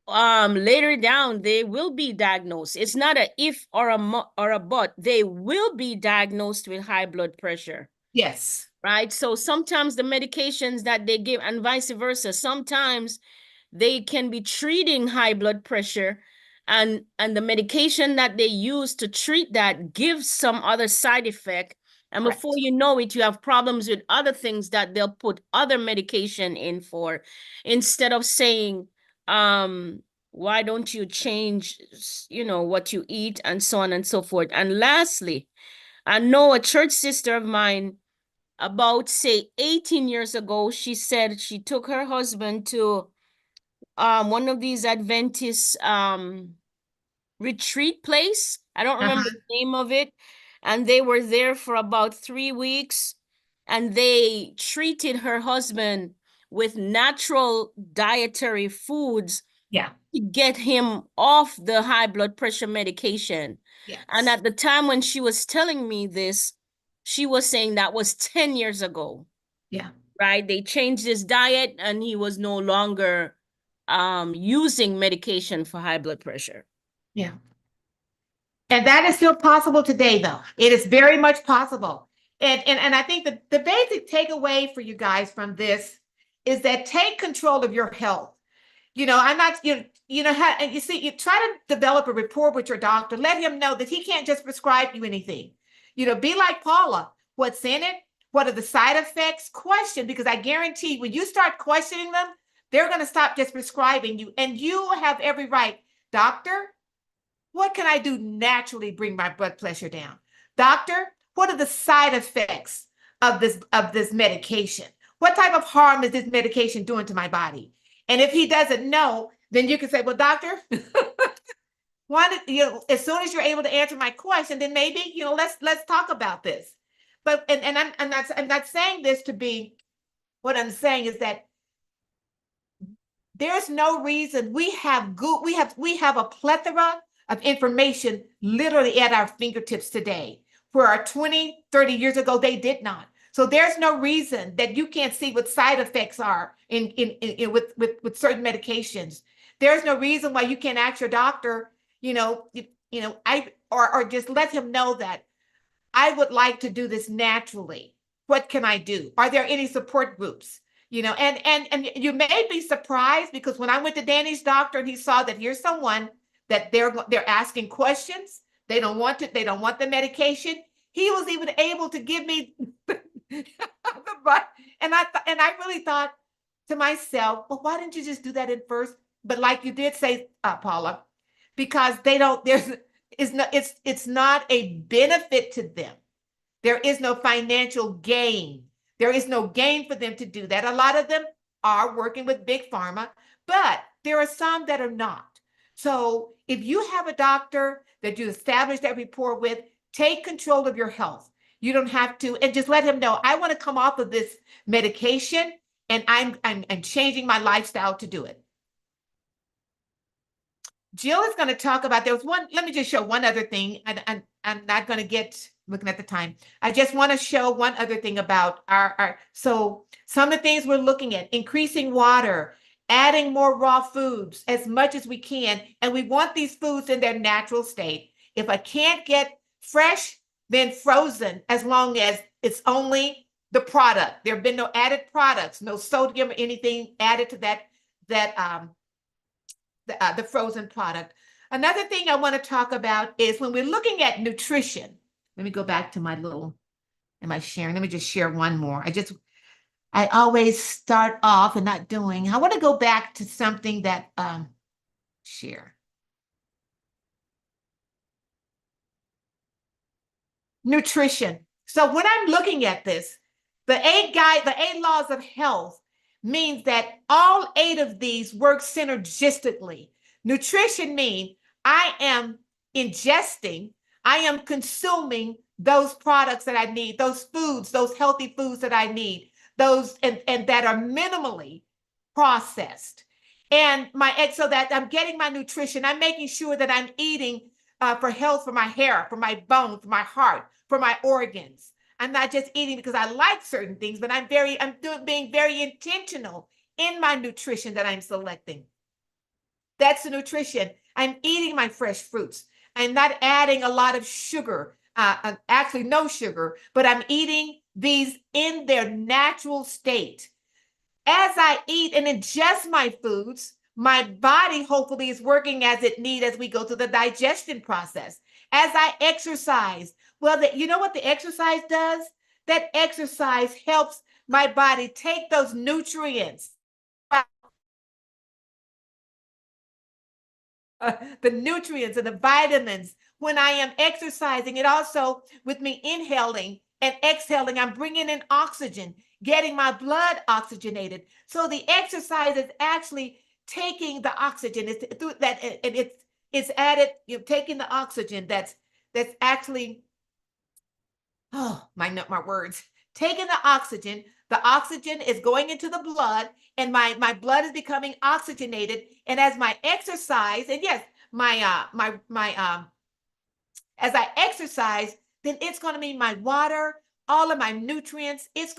later down they will be diagnosed. It's not a if or a but. They will be diagnosed with high blood pressure. Yes. Right? So sometimes the medications that they give, and vice versa, sometimes they can be treating high blood pressure, and the medication that they use to treat that gives some other side effect. And Correct. before you know it, you have problems with other things that they'll put other medication in for, instead of saying, why don't you change, what you eat, and so on and so forth. And lastly, I know a church sister of mine, about say 18 years ago, she said she took her husband to one of these Adventist retreat place. I don't remember the name of it. And they were there for about 3 weeks, and they treated her husband with natural dietary foods, to get him off the high blood pressure medication. Yes. And at the time when she was telling me this, she was saying that was 10 years ago. Yeah. Right? They changed his diet and he was no longer using medication for high blood pressure. Yeah. And that is still possible today, though. It is very much possible. And I think the basic takeaway for you guys from this is that take control of your health. I'm not, you see, you try to develop a rapport with your doctor. Let him know that he can't just prescribe you anything. Be like Paula. What's in it? What are the side effects? Question, because I guarantee when you start questioning them, They're going to stop just prescribing you, and you have every right. Doctor, what can I do naturally to bring my blood pressure down? Doctor, what are the side effects of this medication? What type of harm is this medication doing to my body? And if he doesn't know, then you can say, well, doctor, as soon as you're able to answer my question, then maybe, let's talk about this. But and I'm not saying this to be, what I'm saying is that there's no reason. We have a plethora of information literally at our fingertips today, where our 20, 30 years ago, they did not. So there's no reason that you can't see what side effects are with certain medications. There's no reason why you can't ask your doctor, or just let him know that I would like to do this naturally. What can I do? Are there any support groups? And you may be surprised, because when I went to Danny's doctor and he saw that here's someone that they're asking questions, they don't want the medication. He was even able to give me and I really thought to myself, well, why didn't you just do that at first? But like you did say, Paula, because it's not a benefit to them. There is no financial gain. There is no gain for them to do that. A lot of them are working with big pharma, but there are some that are not. So if you have a doctor that you establish that rapport with, take control of your health. You don't have to, and just let him know, I want to come off of this medication, and I'm changing my lifestyle to do it. Jill is going to talk about, let me just show one other thing. I'm not going to get looking at the time. I just want to show one other thing about so some of the things we're looking at: increasing water, adding more raw foods as much as we can. And we want these foods in their natural state. If I can't get fresh, then frozen, as long as it's only the product. There have been no added products, no sodium or anything added to the frozen product. Another thing I want to talk about is when we're looking at nutrition. Let me go back to am I sharing? Let me just share one more. I always start off and not doing. I want to go back to something that, share. Nutrition. So when I'm looking at this, the 8 laws of health means that all 8 of these work synergistically. Nutrition means I am ingesting, I am consuming those products that I need, those foods, those healthy foods that I need, those and that are minimally processed. And so that I'm getting my nutrition, I'm making sure that I'm eating for health, for my hair, for my bones, for my heart, for my organs. I'm not just eating because I like certain things, but I'm being very intentional in my nutrition that I'm selecting. That's the nutrition. I'm eating my fresh fruits. I'm not adding a lot of sugar, actually no sugar, but I'm eating these in their natural state. As I eat and ingest my foods, my body hopefully is working as it needs as we go through the digestion process. As I exercise, well, you know what the exercise does? That exercise helps my body take those nutrients, the nutrients and the vitamins. When I am exercising, it also, with me inhaling and exhaling, I'm bringing in oxygen, getting my blood oxygenated. So the exercise is actually taking the oxygen. It's through that, and it's added. You're taking the oxygen that's actually, oh my words. Taking the oxygen is going into the blood, and my blood is becoming oxygenated. And as my exercise, and yes, as I exercise, then it's going to mean my water, all of my nutrients. It's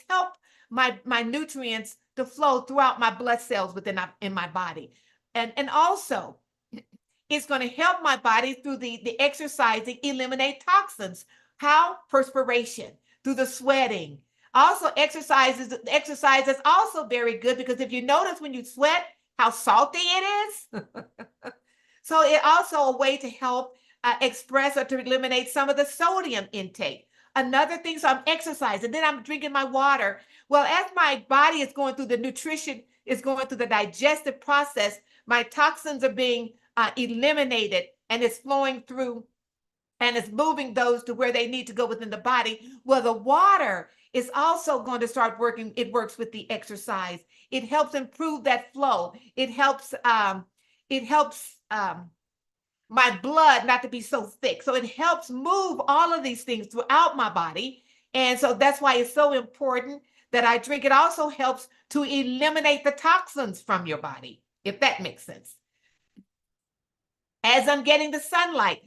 help my nutrients to flow throughout my blood cells in my body, and also it's going to help my body through the exercising eliminate toxins. How? Perspiration, through the sweating. Also, exercise is also very good, because if you notice when you sweat how salty it is, so it's also a way to help express or to eliminate some of the sodium intake. Another thing, so I'm exercising, then I'm drinking my water. Well, as my body is going through the nutrition is going through the digestive process, my toxins are being eliminated, and it's flowing through and it's moving those to where they need to go within the body. Well, the water is also going to start working. It works with the exercise. It helps improve that flow. It helps my blood not to be so thick. So it helps move all of these things throughout my body. And so that's why it's so important that I drink. It also helps to eliminate the toxins from your body, if that makes sense. As I'm getting the sunlight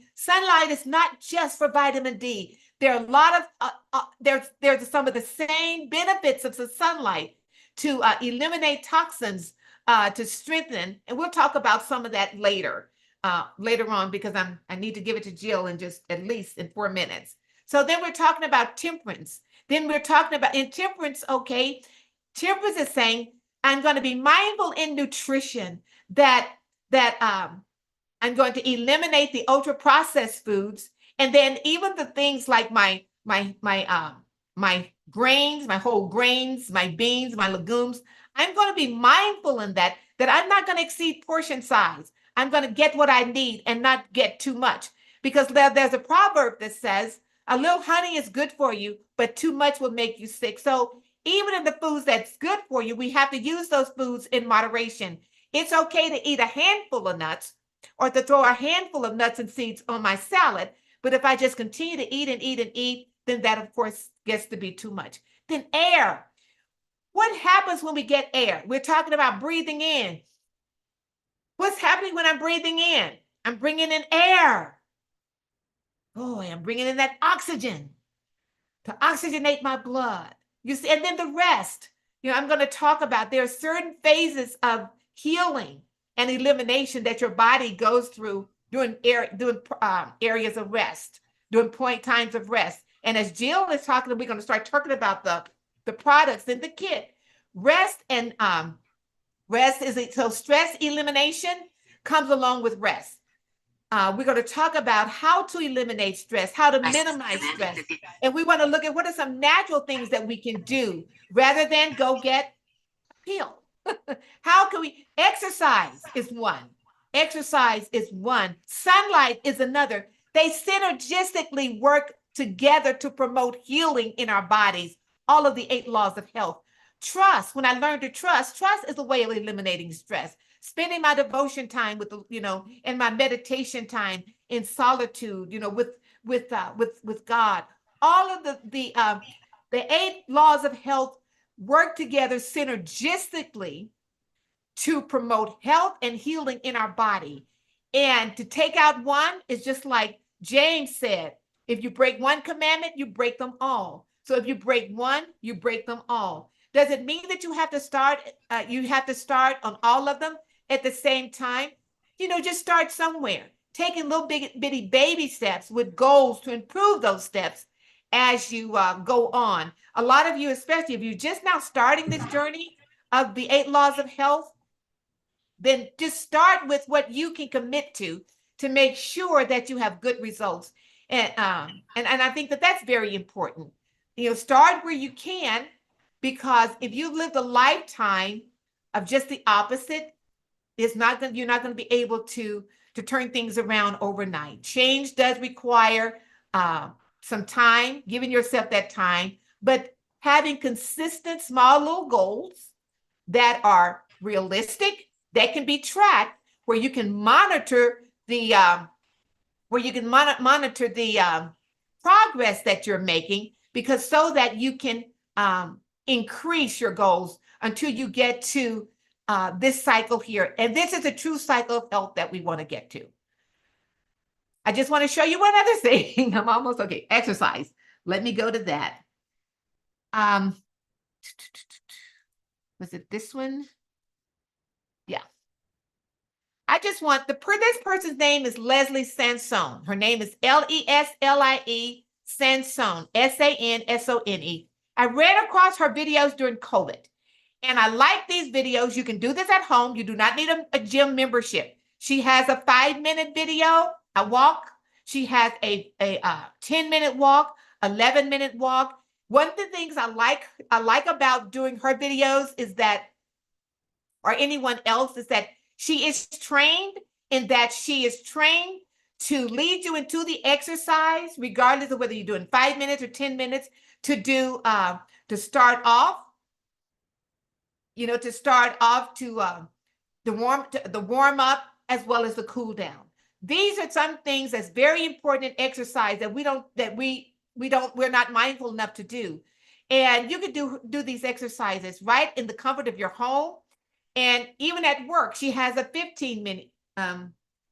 is not just for vitamin D. There are a lot of, there's some of the same benefits of the sunlight to eliminate toxins, to strengthen. And we'll talk about some of that later on, because I need to give it to Jill in just at least in 4 minutes. So then we're talking about temperance. Then we're talking about in temperance, okay, temperance is saying, I'm going to be mindful in nutrition that I'm going to eliminate the ultra processed foods. And then even the things like my grains, my whole grains, my beans, my legumes, I'm going to be mindful in that I'm not going to exceed portion size. I'm going to get what I need and not get too much, because there's a proverb that says a little honey is good for you, but too much will make you sick. So even in the foods that's good for you, we have to use those foods in moderation. It's okay to eat a handful of nuts or to throw a handful of nuts and seeds on my salad. But if I just continue to eat and eat and eat, then that, of course, gets to be too much. Then air. What happens when we get air? We're talking about breathing in. What's happening when I'm breathing in? I'm bringing in air. Boy, I'm bringing in that oxygen to oxygenate my blood. You see, and then the rest. I'm going to talk about there are certain phases of healing and elimination that your body goes through during areas of rest, during times of rest. And as Jill is talking, we're going to start talking about the products in the kit. Rest is so stress elimination comes along with rest. We're going to talk about how to eliminate stress, how to minimize stress. And we want to look at what are some natural things that we can do rather than go get a pill. How can we exercise is one. Exercise is one. Sunlight is another. They synergistically work together to promote healing in our bodies. All of the 8 laws of health. Trust. When I learned to trust is a way of eliminating stress. Spending my devotion time with and my meditation time in solitude, with God. All of the 8 laws of health work together synergistically to promote health and healing in our body. And to take out one is just like James said, if you break one commandment, you break them all. So if you break one, you break them all. Does it mean that you have to start on all of them at the same time? Just start somewhere, taking little bitty baby steps with goals to improve those steps as you go on. A lot of you, especially if you're just now starting this journey of the 8 laws of health, then just start with what you can commit to make sure that you have good results. And I think that that's very important. Start where you can, because if you've lived a lifetime of just the opposite, you're not going to be able to turn things around overnight. Change does require some time, giving yourself that time, but having consistent small little goals that are realistic, that can be tracked, where you can monitor the progress that you're making, because so that you can increase your goals until you get to this cycle here. And this is a true cycle of health that we want to get to. I just want to show you one other thing. I'm almost okay. Exercise. Let me go to that. Was it this one? Yeah. I just want this person's name is Leslie Sansone. Her name is Leslie Sansone, Sansone. I ran across her videos during COVID, and I like these videos. You can do this at home. You do not need a gym membership. She has a 5-minute video, a walk. She has a 10-minute walk, 11-minute walk. One of the things I like about doing her videos is that or anyone else is that she is trained to lead you into the exercise, regardless of whether you're doing 5 minutes or 10 minutes, to do to start off, the warm up as well as the cool down. These are some things that's very important in exercise that we're not mindful enough to do. And you can do these exercises right in the comfort of your home. And even at work, she has a 15-minute.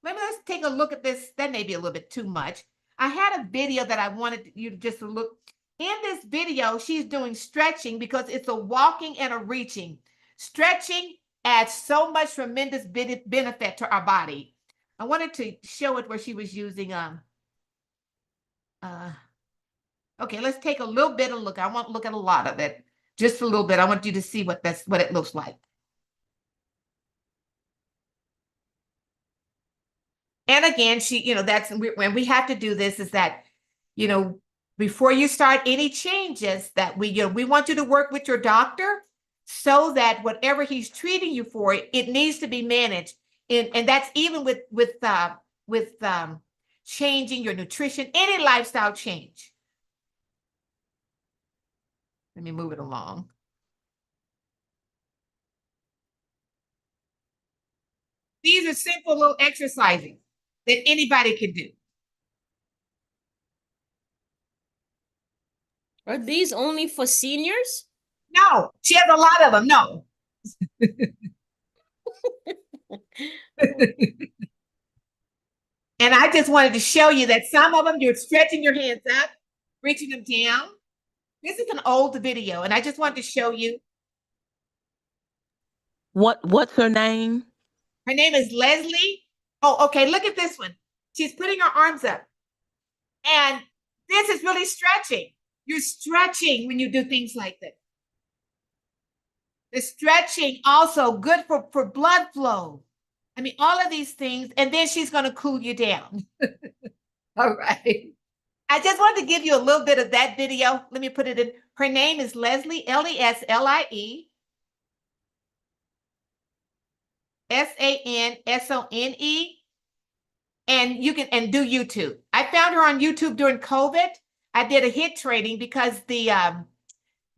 Let's take a look at this. That may be a little bit too much. I had a video that I wanted you to just look. In this video, she's doing stretching because it's a walking and a reaching. Stretching adds so much tremendous benefit to our body. I wanted to show it where she was using okay, let's take a little bit of look. I won't look at a lot of it, just a little bit. I want you to see what it looks like. And again, that's when we have to do this is that, before you start any changes that we want you to work with your doctor so that whatever he's treating you for, it needs to be managed. And that's even with changing your nutrition, any lifestyle change. Let me move it along. These are simple little exercises that anybody can do. Are these only for seniors? No, she has a lot of them. No. And I just wanted to show you that some of them, you're stretching your hands up, reaching them down. This is an old video, and I just wanted to show you. What's her name? Her name is Leslie. Oh, okay, look at this one. She's putting her arms up. And this is really stretching. You're stretching when you do things like this. The stretching also good for blood flow. I mean, all of these things, and then she's going to cool you down. All right. I just wanted to give you a little bit of that video. Let me put it in. Her name is Leslie, Leslie, Sansone. And you can do YouTube. I found her on YouTube during COVID. I did a hit training because I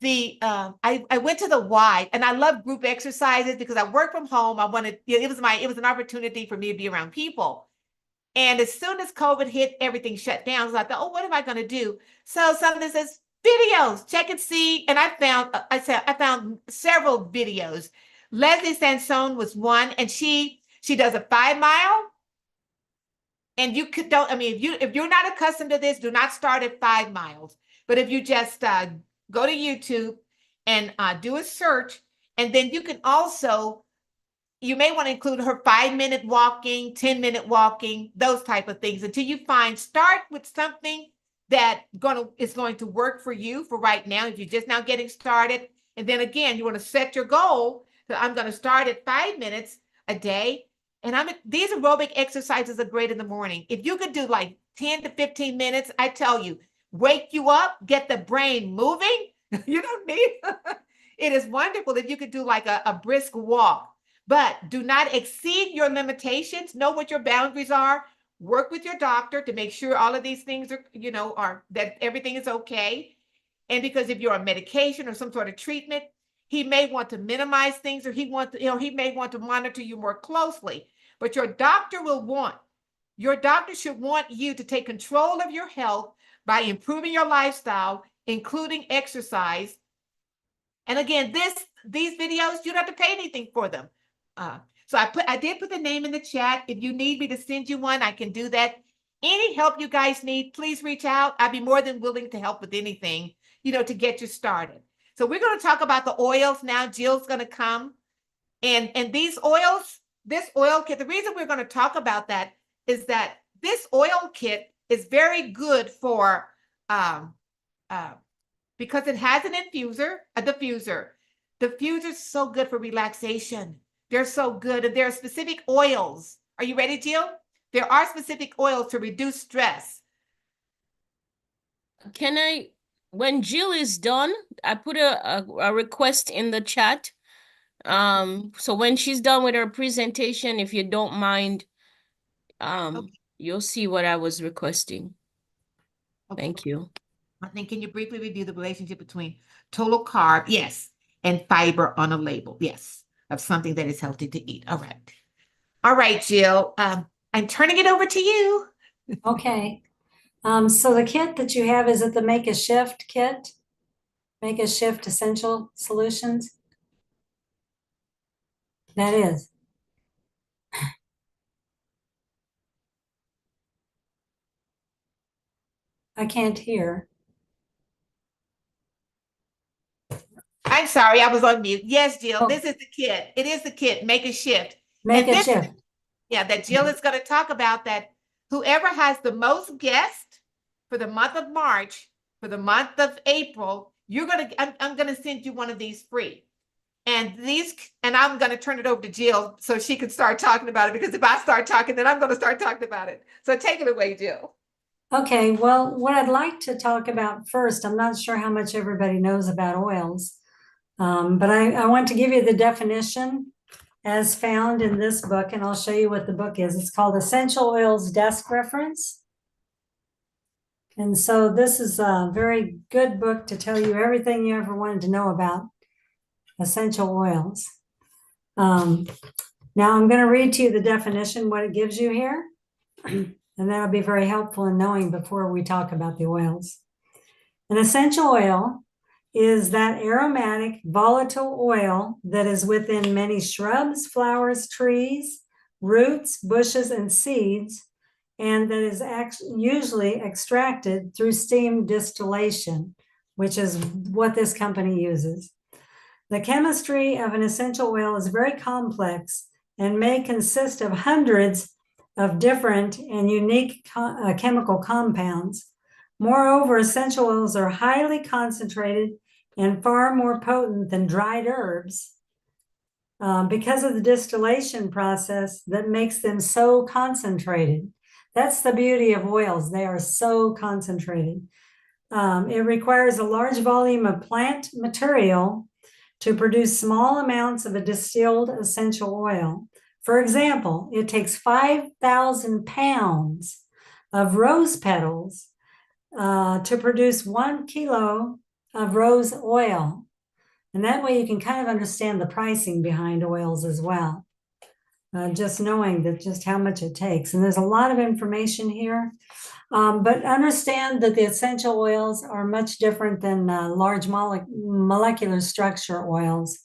went to the Y, and I love group exercises because I work from home. It was an opportunity for me to be around people. And as soon as COVID hit, everything shut down. So I thought, oh, what am I going to do? So something says videos, check and see. And I found several videos. Leslie Sansone was one, and she does a 5 mile. And if you're not accustomed to this, do not start at 5 miles. But if you just go to YouTube and do a search, and then you can also, you may want to include her 5-minute walking, 10-minute walking, those type of things until you start with something that is going to work for you for right now if you're just now getting started. And then again, you want to set your goal that I'm going to start at 5 minutes a day. And these aerobic exercises are great in the morning. If you could do like 10 to 15 minutes, I tell you, wake you up, get the brain moving. You don't need, it is wonderful if you could do like a brisk walk, but do not exceed your limitations. Know what your boundaries are. Work with your doctor to make sure all of these things are that everything is okay. And because if you're on medication or some sort of treatment, he may want to minimize things, or he may want to monitor you more closely. But your doctor should want you to take control of your health by improving your lifestyle, including exercise. And again, these videos, you don't have to pay anything for them. So I did put the name in the chat. If you need me to send you one, I can do that. Any help you guys need, please reach out. I'd be more than willing to help with anything, to get you started. So we're going to talk about the oils now. Jill's going to come. And these oils, this oil kit, the reason we're going to talk about that is that this oil kit is very good for, because it has a diffuser. Diffusers are so good for relaxation. They're so good. And there are specific oils. Are you ready, Jill? There are specific oils to reduce stress. When Jill is done, I put a request in the chat So when she's done with her presentation, if you don't mind, Okay. you'll see what I was requesting. Okay. Thank you. I think, can you briefly review the relationship between total carb, yes, and fiber on a label, yes, of something that is healthy to eat. All right. All right, Jill. I'm turning it over to you. Okay. So the kit that you have, is it the Make a Shift kit? Make a Shift Essential Solutions? That is. I can't hear. I'm sorry, I was on mute. Yes, Jill, Oh. this is the kit. It is the kit, Make a Shift. Make And a this, shift. yeah, that Jill is going to talk about, that whoever has the most guests for the month of March, for the month of April, I'm going to send you one of these free. And I'm going to turn it over to Jill so she can start talking about it, because if I start talking, then I'm going to start talking about it. So take it away, Jill. Okay, well, what I'd like to talk about first, I'm not sure how much everybody knows about oils, but I want to give you the definition as found in this book, and I'll show you what the book is. It's called Essential Oils Desk Reference. And so this is a very good book to tell you everything you ever wanted to know about essential oils. Now I'm going to read to you the definition, what it gives you here, and that'll be very helpful in knowing before we talk about the oils. An essential oil is that aromatic, volatile oil that is within many shrubs, flowers, trees, roots, bushes, and seeds, and that is usually extracted through steam distillation, which is what this company uses. The chemistry of an essential oil is very complex and may consist of hundreds of different and unique chemical compounds. Moreover, essential oils are highly concentrated and far more potent than dried herbs because of the distillation process that makes them so concentrated. That's the beauty of oils. They are so concentrated. It requires a large volume of plant material to produce small amounts of a distilled essential oil. For example, it takes 5,000 pounds of rose petals to produce 1 kilo of rose oil. And that way you can kind of understand the pricing behind oils as well. Just knowing that just how much it takes. And there's a lot of information here. But understand that the essential oils are much different than large molecular structure oils,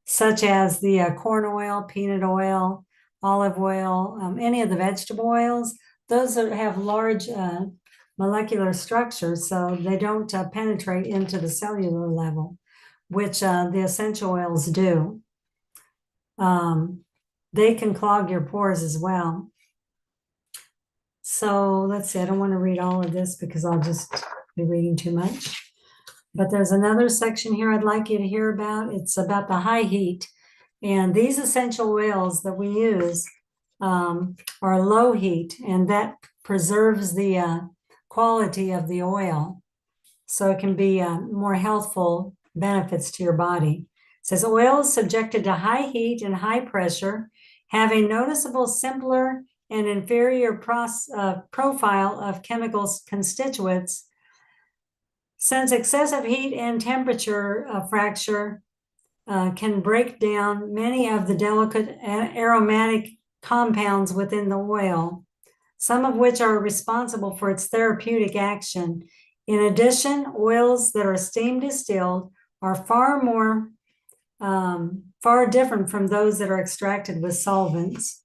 such as the corn oil, peanut oil, olive oil, any of the vegetable oils. Those have large molecular structures, so they don't penetrate into the cellular level, which the essential oils do. They can clog your pores as well. So let's see, I don't want to read all of this because I'll just be reading too much. But there's another section here I'd like you to hear about. It's about the high heat. And these essential oils that we use are low heat, and that preserves the quality of the oil. So it can be more healthful benefits to your body. It says oils subjected to high heat and high pressure have a noticeable simpler and inferior profile of chemical constituents. Since excessive heat and temperature fracture can break down many of the delicate aromatic compounds within the oil, some of which are responsible for its therapeutic action. In addition, oils that are steam distilled are far different from those that are extracted with solvents.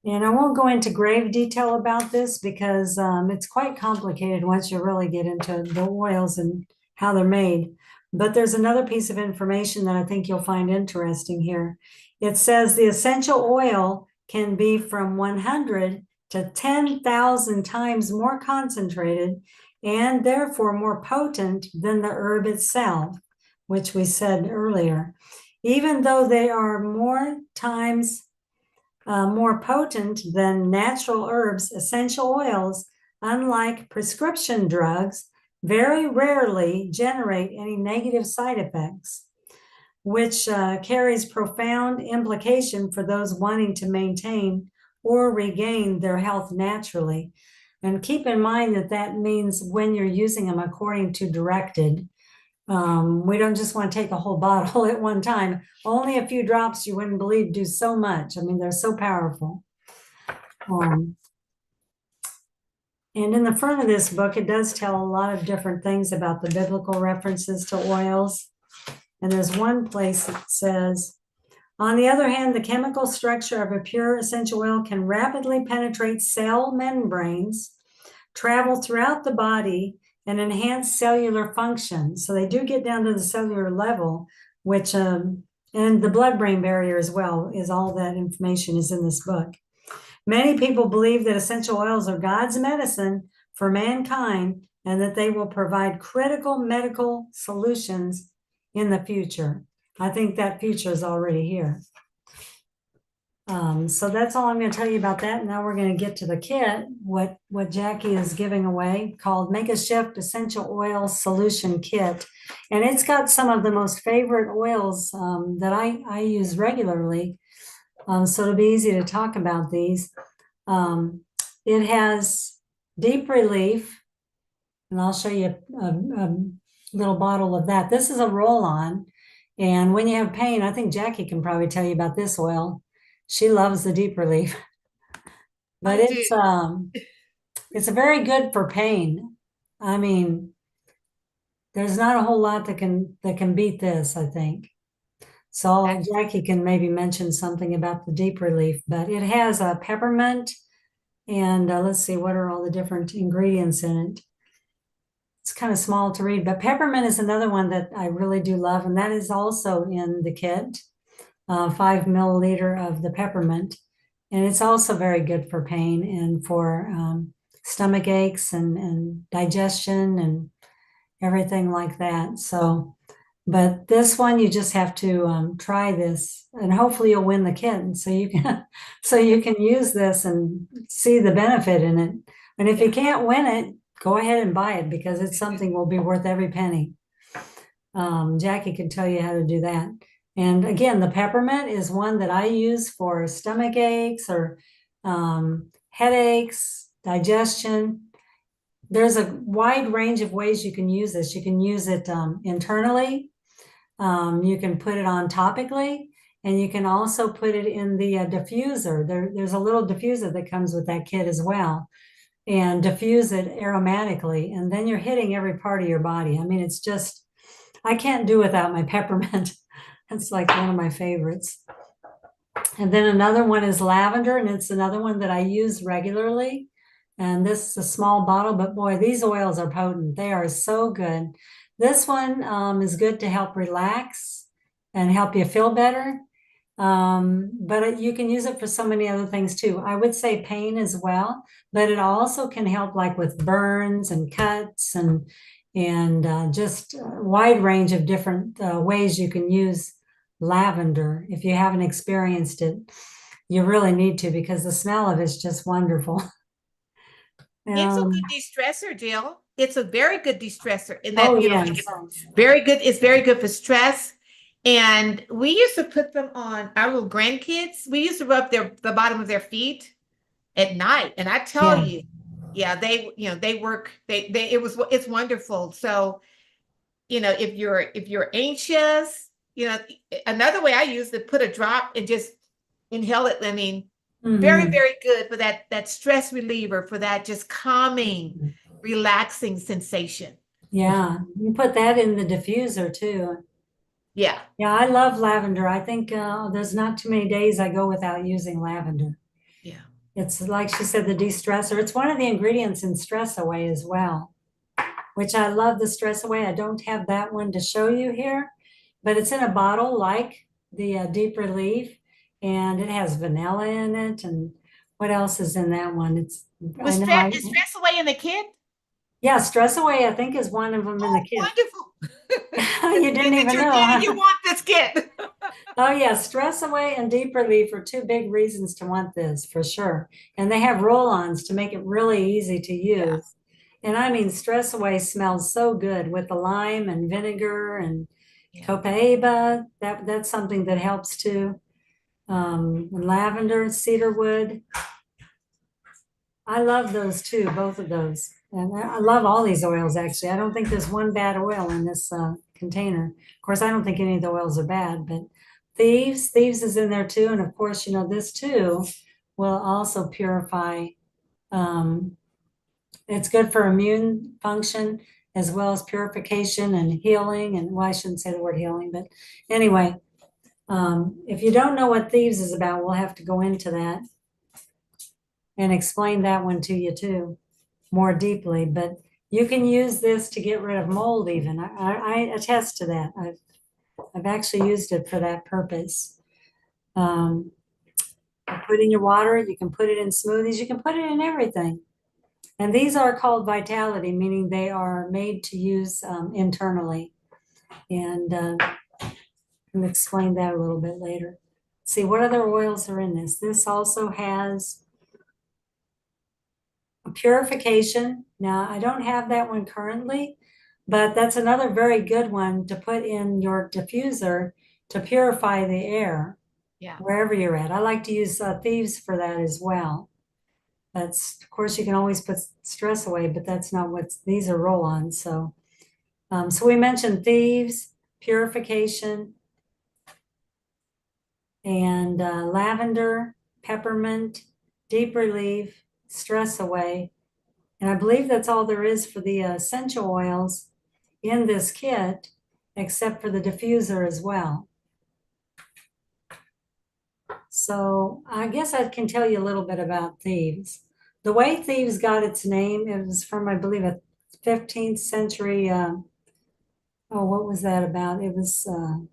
And I won't go into grave detail about this because it's quite complicated once you really get into the oils and how they're made. But there's another piece of information that I think you'll find interesting here. It says the essential oil can be from 100 to 10,000 times more concentrated and therefore more potent than the herb itself, which we said earlier. Even though they are more times more potent than natural herbs, essential oils, unlike prescription drugs, very rarely generate any negative side effects. which carries profound implication for those wanting to maintain or regain their health naturally. And keep in mind that that means when you're using them according to directed. We don't just want to take a whole bottle at one time. Only a few drops, you wouldn't believe, do so much. I mean, they're so powerful. And in the front of this book, it does tell a lot of different things about the biblical references to oils. And there's one place that says, on the other hand, the chemical structure of a pure essential oil can rapidly penetrate cell membranes, travel throughout the body, and enhance cellular function. So they do get down to the cellular level, which, and the blood-brain barrier as well, is all that information is in this book. Many people believe that essential oils are God's medicine for mankind and that they will provide critical medical solutions in the future. I think that future is already here. So that's all I'm going to tell you about that. Now we're going to get to the kit, what Jackie is giving away, called Make a Shift Essential Oil Solution Kit. And it's got some of the most favorite oils that I use regularly. So it'll be easy to talk about these. It has deep relief, and I'll show you a little bottle of that. This is a roll-on, and when you have pain, I think Jackie can probably tell you about this oil. She loves the deep relief, but it's very good for pain. I mean, there's not a whole lot that can beat this, I think. So Jackie can maybe mention something about the deep relief, but it has a peppermint, and let's see, what are all the different ingredients in it? It's kind of small to read, but peppermint is another one that I really do love, and that is also in the kit, 5 milliliter of the peppermint. And it's also very good for pain and for stomach aches and digestion and everything like that. So, but this one, you just have to try this, and hopefully you'll win the kit, and so you can use this and see the benefit in it. And if you can't win it, go ahead and buy it, because it's something will be worth every penny. Jackie can tell you how to do that. And again, the peppermint is one that I use for stomach aches or headaches, digestion. There's a wide range of ways you can use this. You can use it internally. You can put it on topically, and you can also put it in the diffuser. There's a little diffuser that comes with that kit as well, and diffuse it aromatically. And then you're hitting every part of your body. I mean, it's just, I can't do without my peppermint. It's like one of my favorites. And then another one is lavender, and it's another one that I use regularly. And this is a small bottle, but boy, these oils are potent. They are so good. This one is good to help relax and help you feel better. But you can use it for so many other things too. I would say pain as well, but it also can help like with burns and cuts and just a wide range of different ways you can use lavender. If you haven't experienced it, you really need to, because the smell of it is just wonderful. It's a good de-stressor, Jill. It's a very good de-stressor in that, Oh, you know, yes. very good. It's very good for stress. And we used to put them on our little grandkids. We used to rub the bottom of their feet at night. And I tell you, yeah, they work, it's wonderful. So, you know, if you're anxious, you know, another way I use to put a drop and just inhale it. I mean, very, very good for that stress reliever, for that just calming, relaxing sensation. Yeah, you put that in the diffuser too. Yeah. Yeah, I love lavender. I think there's not too many days I go without using lavender. Yeah. It's like she said, the de-stressor. It's one of the ingredients in Stress Away as well, which I love the Stress Away. I don't have that one to show you here, but it's in a bottle like the Deep Relief, and it has vanilla in it. And what else is in that one? Is Stress Away in the kit? Yeah, Stress Away, I think, is one of them in the kit. Wonderful. You didn't even know. Huh? You want this kit. Oh yeah, Stress Away and Deep Relief are two big reasons to want this for sure. And they have roll-ons to make it really easy to use. Yeah. And I mean, Stress Away smells so good with the lime and vinegar, and Yeah. Copaiba, that's something that helps too. Lavender, cedarwood. I love those too, both of those. And I love all these oils, actually. I don't think there's one bad oil in this container. Of course, I don't think any of the oils are bad, but thieves is in there too. And of course, you know, this too will also purify. It's good for immune function as well as purification and healing. And well, I shouldn't say the word healing, but anyway, if you don't know what thieves is about, we'll have to go into that and explain that one to you too, more deeply. But you can use this to get rid of mold even. I attest to that. I've actually used it for that purpose. Put in your water, you can put it in smoothies, you can put it in everything. And these are called Vitality, meaning they are made to use internally. And I'll explain that a little bit later. See what other oils are in this. This also has a purification. Now, I don't have that one currently, but that's another very good one to put in your diffuser to purify the air. Yeah. Wherever you're at. I like to use thieves for that as well. That's, of course, you can always put stress away, but that's not what these are roll-ons. So, so we mentioned thieves, purification, and lavender, peppermint, deep relief, stress away. And I believe that's all there is for the essential oils in this kit, except for the diffuser as well. So I guess I can tell you a little bit about thieves. The way thieves got its name, it was from, I believe, a 15th century. Oh, what was that about? It was, now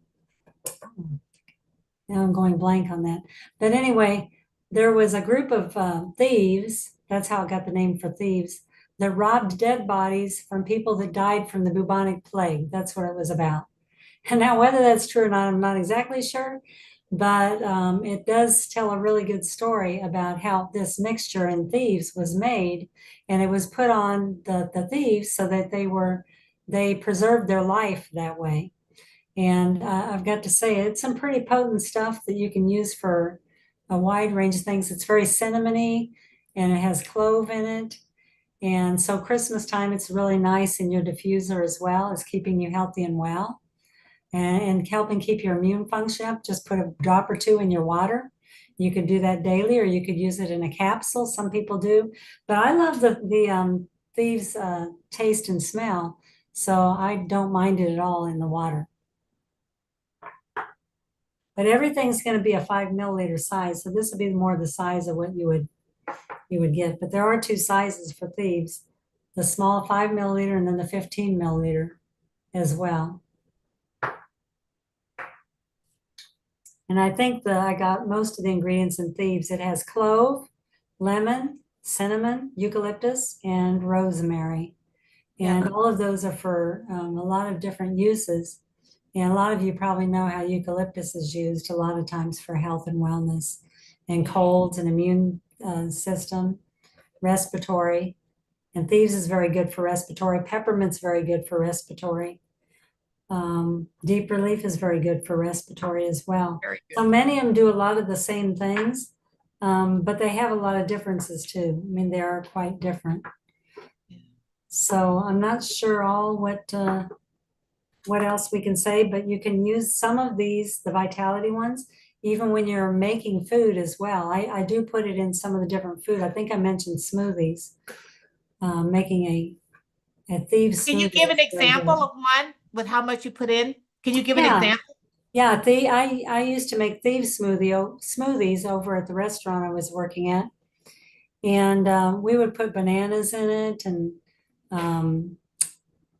I'm going blank on that. But anyway, there was a group of thieves, that's how it got the name for thieves, that robbed dead bodies from people that died from the bubonic plague. That's what it was about. And now, whether that's true or not, I'm not exactly sure, but it does tell a really good story about how this mixture in thieves was made, and it was put on the thieves so that they preserved their life that way. And I've got to say, it's some pretty potent stuff that you can use for a wide range of things. It's very cinnamony, and it has clove in it. And so Christmas time, it's really nice in your diffuser as well. It's keeping you healthy and well. And helping keep your immune function up. Just put a drop or two in your water. You could do that daily, or you could use it in a capsule. Some people do, but I love the thieves taste and smell, so I don't mind it at all in the water. But everything's going to be a 5 milliliter size, so this would be more the size of what you would get. But there are two sizes for thieves: the small 5 milliliter and then the 15 milliliter as well. And I think that I got most of the ingredients in thieves. It has clove, lemon, cinnamon, eucalyptus, and rosemary. And all of those are for a lot of different uses. And a lot of you probably know how eucalyptus is used a lot of times for health and wellness and colds and immune system, respiratory. And thieves is very good for respiratory. Peppermint's very good for respiratory. Deep relief is very good for respiratory as well. So many of them do a lot of the same things, but they have a lot of differences too. I mean, they are quite different. So I'm not sure all what else we can say, but you can use some of these, the Vitality ones, even when you're making food as well. I do put it in some of the different food. I think I mentioned smoothies, making a thieves smoothie. Can you give an example of one with how much you put in? Can you give an example? Yeah, I used to make thieves smoothies over at the restaurant I was working at. And we would put bananas in it and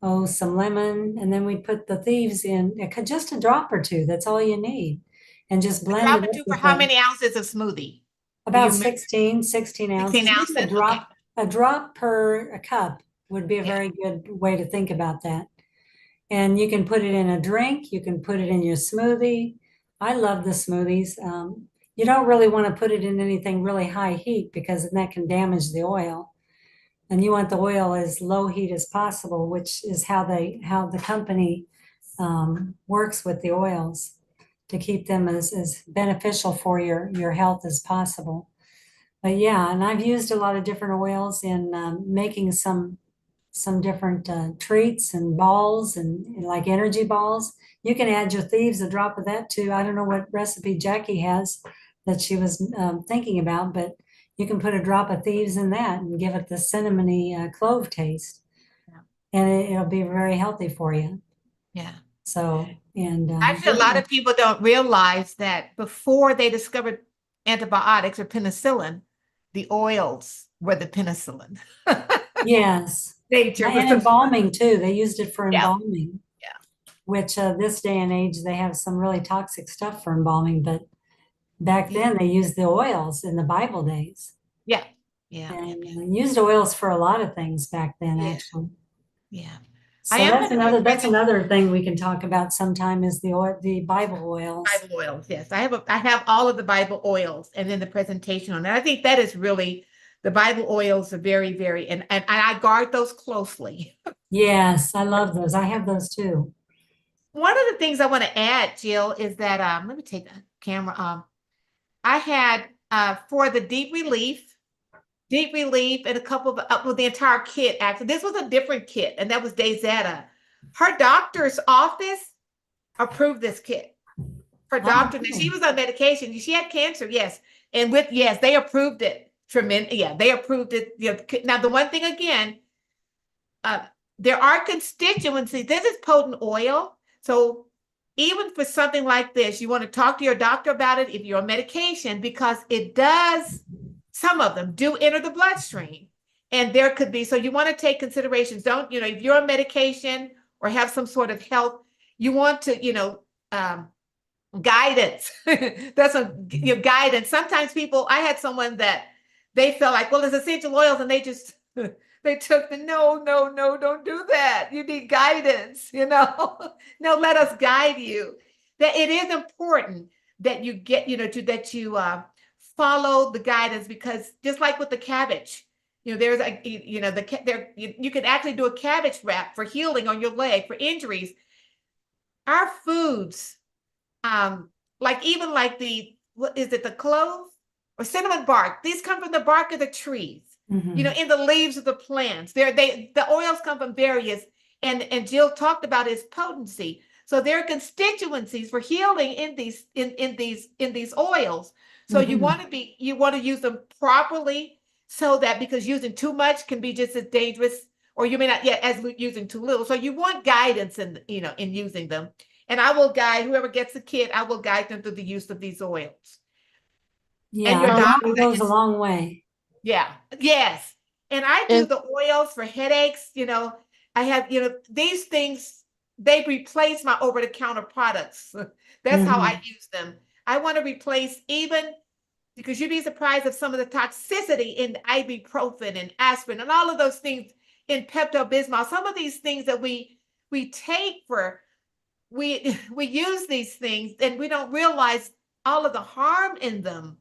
some lemon, and then we'd put the thieves in, just a drop or two. That's all you need. And just blend it up For how many ounces of smoothie? About 16 ounces. 16 ounces. A drop per cup would be a very good way to think about that. And you can put it in a drink. You can put it in your smoothie. I love the smoothies. You don't really want to put it in anything really high heat because then that can damage the oil. And you want the oil as low heat as possible, which is how the company works with the oils to keep them as beneficial for your health as possible. But yeah, and I've used a lot of different oils in making some different treats and balls and like energy balls. You can add your thieves a drop of that too. I don't know what recipe Jackie has that she was thinking about, but you can put a drop of thieves in that and give it the cinnamony clove taste. Yeah. And it'll be very healthy for you. Yeah. So, and Actually, a lot of people don't realize that before they discovered antibiotics or penicillin, the oils were the penicillin. yes, Nature was and the embalming too. They used it for Yeah. embalming. Yeah. Which this day and age they have some really toxic stuff for embalming, but back then they used the oils in the Bible days. Yeah. Yeah. And used oils for a lot of things back then, Yeah. actually. Yeah. So I am that's another thing we can talk about sometime is the Bible oils. Bible oils, yes. I have all of the Bible oils and then the presentation on that. I think that is really the Bible oils are very, very, and I guard those closely. Yes, I love those. I have those too. One of the things I want to add, Jill, is that let me take the camera. I had for the deep relief, and a couple of well, the entire kit. Actually, this was a different kit, and that was Dayzetta. Her doctor's office approved this kit. Her doctor, cool. she was on medication. She had cancer, yes, and yes, they approved it. Tremendous, yeah, they approved it. Now the one thing again, there are constituencies. This is potent oil, so even for something like this, you want to talk to your doctor about it if you're on medication, because it does, some of them do enter the bloodstream. And there could be, so you want to take considerations. Don't, if you're on medication or have some sort of health, you want to, guidance. That's guidance. Sometimes people, I had someone that they felt like, well, it's essential oils, and they just, they took no, don't do that. You need guidance, no, let us guide you. That it is important that you get, that you follow the guidance, because just like with the cabbage, there's a, you can actually do a cabbage wrap for healing on your leg for injuries. Our foods, like even like what is it, the clove or cinnamon bark, these come from the bark of the trees. In the leaves of the plants. The oils come from various, and Jill talked about its potency. So there are constituencies for healing in these oils. So you want to use them properly, so that, because using too much can be just as dangerous, or you may not yet as using too little. So you want guidance in using them. And I will guide whoever gets the kit, I will guide them through the use of these oils. Yeah, and your doctor goes a long way. Yeah. Yes. And I do the oils for headaches. I have, these things, they replace my over-the-counter products. That's how I use them. I want to replace, even because you'd be surprised of some of the toxicity in ibuprofen and aspirin and all of those things, in Pepto-Bismol. Some of these things that we take we use these things, and we don't realize all of the harm in them.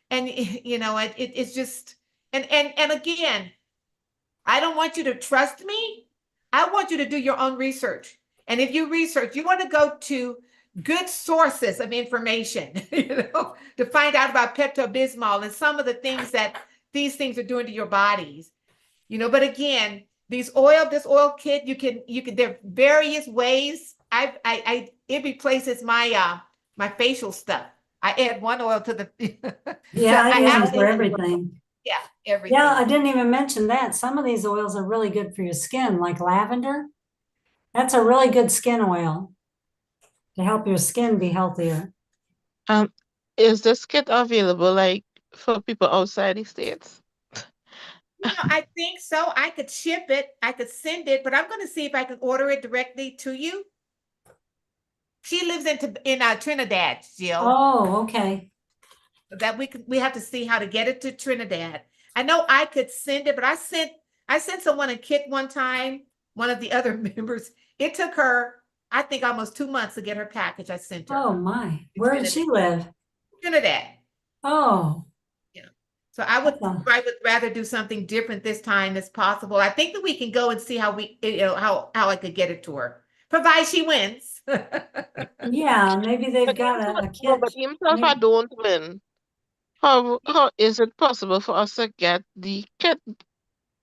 And it's just, and again, I don't want you to trust me. I want you to do your own research. And if you research, you want to go to good sources of information, to find out about Pepto-Bismol and some of the things that these things are doing to your bodies. But again, this oil kit, you can, there are various ways. It replaces my facial stuff. I add one oil to the. Yeah, I use them for everything. Yeah, everything. Yeah, I didn't even mention that. Some of these oils are really good for your skin, like lavender. That's a really good skin oil to help your skin be healthier. Is this kit available like for people outside the States? I think so. I could ship it. I could send it, but I'm going to see if I can order it directly to you. She lives in Trinidad, Jill. Oh, okay. That we have to see how to get it to Trinidad. I know I could send it, but I sent someone a kit one time, one of the other members. It took her, I think, almost 2 months to get her package. I sent her. Oh my. Where does she live? Trinidad. Oh. Yeah. So I would rather do something different this time as possible. I think that we can go and see how how I could get it to her provided she wins. Yeah, maybe they've But got himself, a no, kit. but himself, I Maybe- don't win. How is it possible for us to get the kit?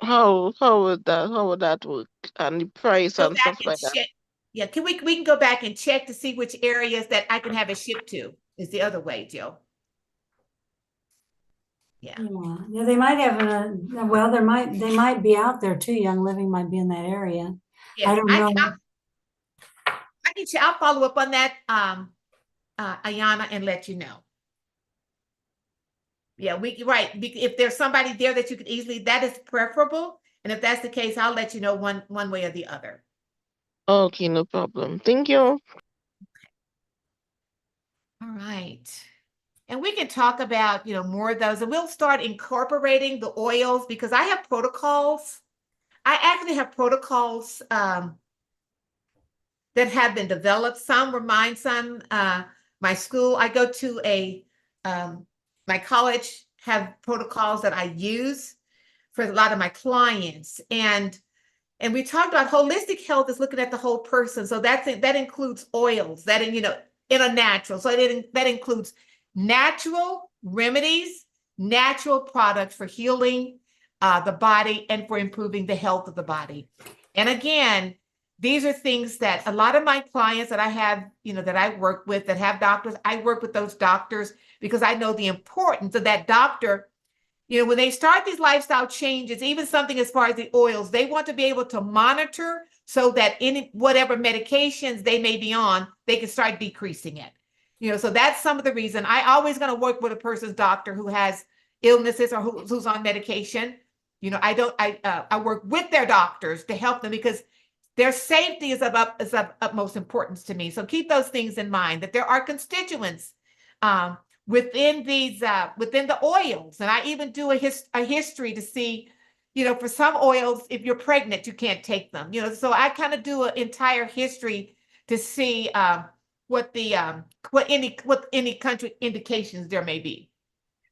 How would that work? And the price Go and back stuff and like that. check. Yeah, we can go back and check to see which areas that I can have it shipped to is the other way, Jill. Yeah. Yeah, they might have well, they might be out there too. Young Living might be in that area. Yeah, I don't know. I'll follow up on that, Ayana, and let you know. Yeah, right. If there's somebody there that you could easily, that is preferable. And if that's the case, I'll let you know one way or the other. Okay, no problem. Thank you. All right. And we can talk about, more of those, and we'll start incorporating the oils because I have protocols. I actually have protocols that have been developed. Some were mine, some my school. I go to my college have protocols that I use for a lot of my clients. And we talked about holistic health is looking at the whole person. So that includes oils, in a natural. So that includes natural remedies, natural products for healing the body and for improving the health of the body. And again, these are things that a lot of my clients that I have, that I work with that have doctors, I work with those doctors because I know the importance of that doctor. When they start these lifestyle changes, even something as far as the oils, they want to be able to monitor so that whatever medications they may be on, they can start decreasing it. So that's some of the reason I always going to work with a person's doctor who has illnesses or who's on medication. I work with their doctors to help them because their safety is of utmost importance to me. So keep those things in mind, that there are constituents within the oils. And I even do a history to see, for some oils, if you're pregnant, you can't take them, so I kind of do an entire history to see what any country indications there may be.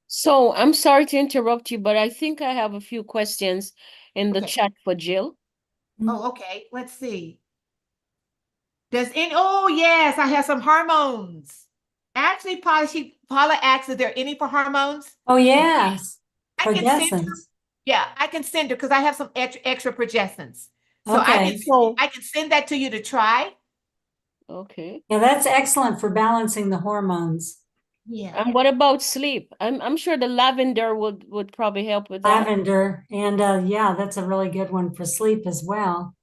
So I'm sorry to interrupt you, but I think I have a few questions in the Okay. chat for Jill. Oh, okay. Let's see. Oh, yes, I have some hormones. Actually, Paula asked, is there any for hormones? Oh, yes. I can send her. Progestins. Yeah, I can send her because I have some extra progestins. So Okay. I can send that to you to try. Okay. Yeah, that's excellent for balancing the hormones. Yeah. And what about sleep? I'm sure the lavender would probably help with that. Lavender. And yeah, that's a really good one for sleep as well.